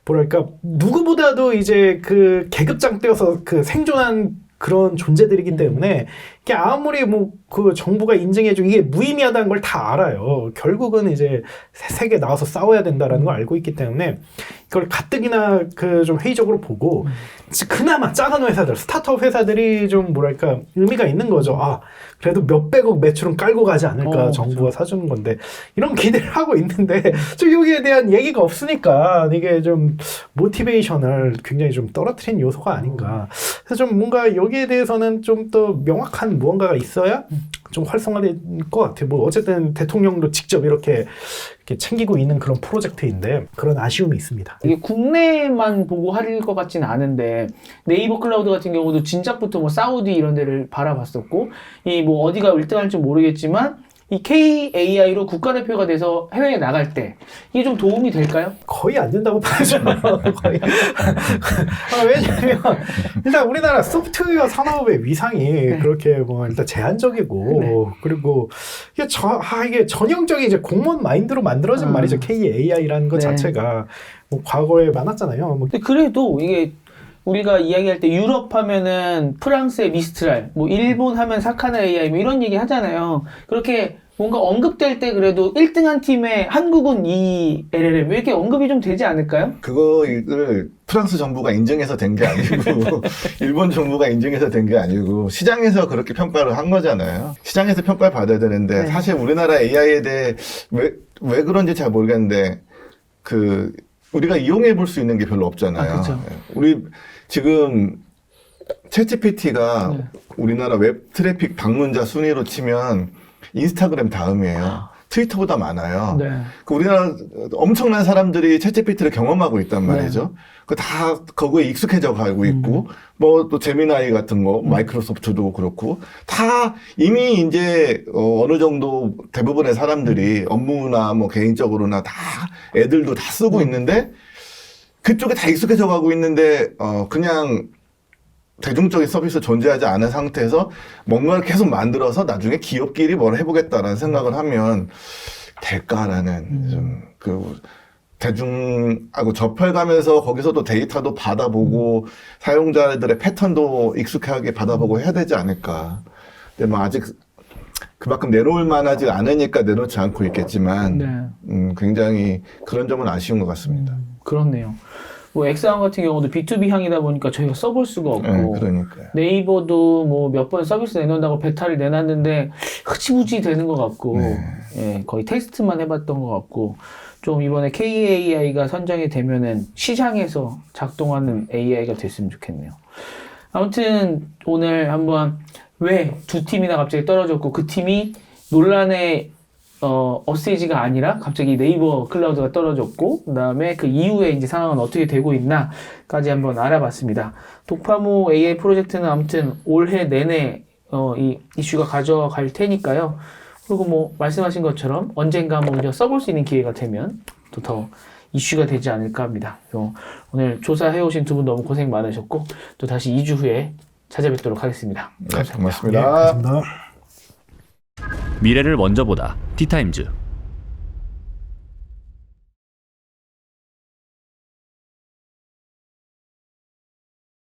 뭐랄까 누구보다도 이제 그 계급장 떼어서 그 생존한 그런 존재들이기 때문에 이게 아무리 뭐 그 정부가 인증해주고 이게 무의미하다는 걸 다 알아요. 결국은 이제 세계 나와서 싸워야 된다라는 걸 알고 있기 때문에 이걸 가뜩이나 그 좀 회의적으로 보고 그나마 작은 회사들, 스타트업 회사들이 좀 뭐랄까 의미가 있는 거죠. 아 그래도 몇백억 매출은 깔고 가지 않을까 정부가 사주는 건데 이런 기대를 하고 있는데 좀 여기에 대한 얘기가 없으니까 이게 좀 모티베이션을 굉장히 좀 떨어뜨린 요소가 아닌가. 그래서 좀 뭔가 여기에 대해서는 좀 더 명확한 무언가가 있어야 좀 활성화될 것 같아요. 뭐 어쨌든 대통령도 직접 이렇게 챙기고 있는 그런 프로젝트인데 그런 아쉬움이 있습니다. 이게 국내만 보고 할 것 같지는 않은데 네이버 클라우드 같은 경우도 진작부터 뭐 사우디 이런 데를 바라봤었고 이 뭐 어디가 1등할지 모르겠지만 이 KAI로 국가대표가 돼서 해외에 나갈 때 이게 좀 도움이 될까요? 거의 안 된다고 봐야죠. 거의. 왜냐면 일단 우리나라 소프트웨어 산업의 위상이 그렇게 뭐 일단 제한적이고 그리고 이게 전형적인 이제 공무원 마인드로 만들어진 말이죠. KAI라는 것 자체가 뭐 과거에 많았잖아요. 뭐. 근데 그래도 이게 우리가 이야기할 때 유럽 하면은 프랑스의 미스트랄, 뭐 일본 하면 사카나 AI 뭐 이런 얘기 하잖아요. 그렇게 뭔가 언급될 때 그래도 1등한 팀에 한국은 이 LLM 이렇게 언급이 좀 되지 않을까요? 그거를 프랑스 정부가 인정해서 된 게 아니고 일본 정부가 인정해서 된 게 아니고 시장에서 그렇게 평가를 한 거잖아요. 시장에서 평가를 받아야 되는데 사실 우리나라 AI에 대해 왜 그런지 잘 모르겠는데 우리가 이용해 볼 수 있는 게 별로 없잖아요. 그렇죠. 우리 지금 챗GPT가 우리나라 웹 트래픽 방문자 순위로 치면 인스타그램 다음이에요. 트위터보다 많아요. 우리나라 엄청난 사람들이 챗GPT를 경험하고 있단 말이죠. 다 거기에 익숙해져 가고 있고, 뭐 또 제미나이 같은 거, 마이크로소프트도 그렇고, 다 이미 이제 어느 정도 대부분의 사람들이 업무나 뭐 개인적으로나 다 애들도 다 쓰고 있는데, 그쪽에 다 익숙해져 가고 있는데, 그냥 대중적인 서비스 존재하지 않은 상태에서 뭔가를 계속 만들어서 나중에 기업끼리 뭘 해보겠다라는 생각을 하면 될까라는 좀 대중하고 접해가면서 거기서도 데이터도 받아보고 사용자들의 패턴도 익숙하게 받아보고 해야 되지 않을까. 근데 뭐 아직 그만큼 내놓을 만하지 않으니까 내놓지 않고 있겠지만 굉장히 그런 점은 아쉬운 것 같습니다. 그렇네요. 뭐 엑스항 같은 경우도 B2B 향이다 보니까 저희가 써볼 수가 없고 네이버도 뭐 몇 번 서비스 내놓는다고 베타를 내놨는데 흐지부지 되는 것 같고 거의 테스트만 해봤던 것 같고 좀 이번에 KAI가 선정이 되면은 시장에서 작동하는 AI가 됐으면 좋겠네요. 아무튼 오늘 한번 왜 두 팀이나 갑자기 떨어졌고 그 팀이 논란의 어세이지가 아니라 갑자기 네이버 클라우드가 떨어졌고 그 다음에 그 이후에 이제 상황은 어떻게 되고 있나까지 한번 알아봤습니다. 독파모 AI 프로젝트는 아무튼 올해 내내 이 이슈가 가져갈 테니까요. 그리고 뭐 말씀하신 것처럼 언젠가 한번 써볼 수 있는 기회가 되면 또 더 이슈가 되지 않을까 합니다. 오늘 조사해오신 두 분 너무 고생 많으셨고 또 다시 2주 후에 찾아뵙도록 하겠습니다. 네, 고맙습니다. 고맙습니다. 미래를 먼저 보다 티타임즈.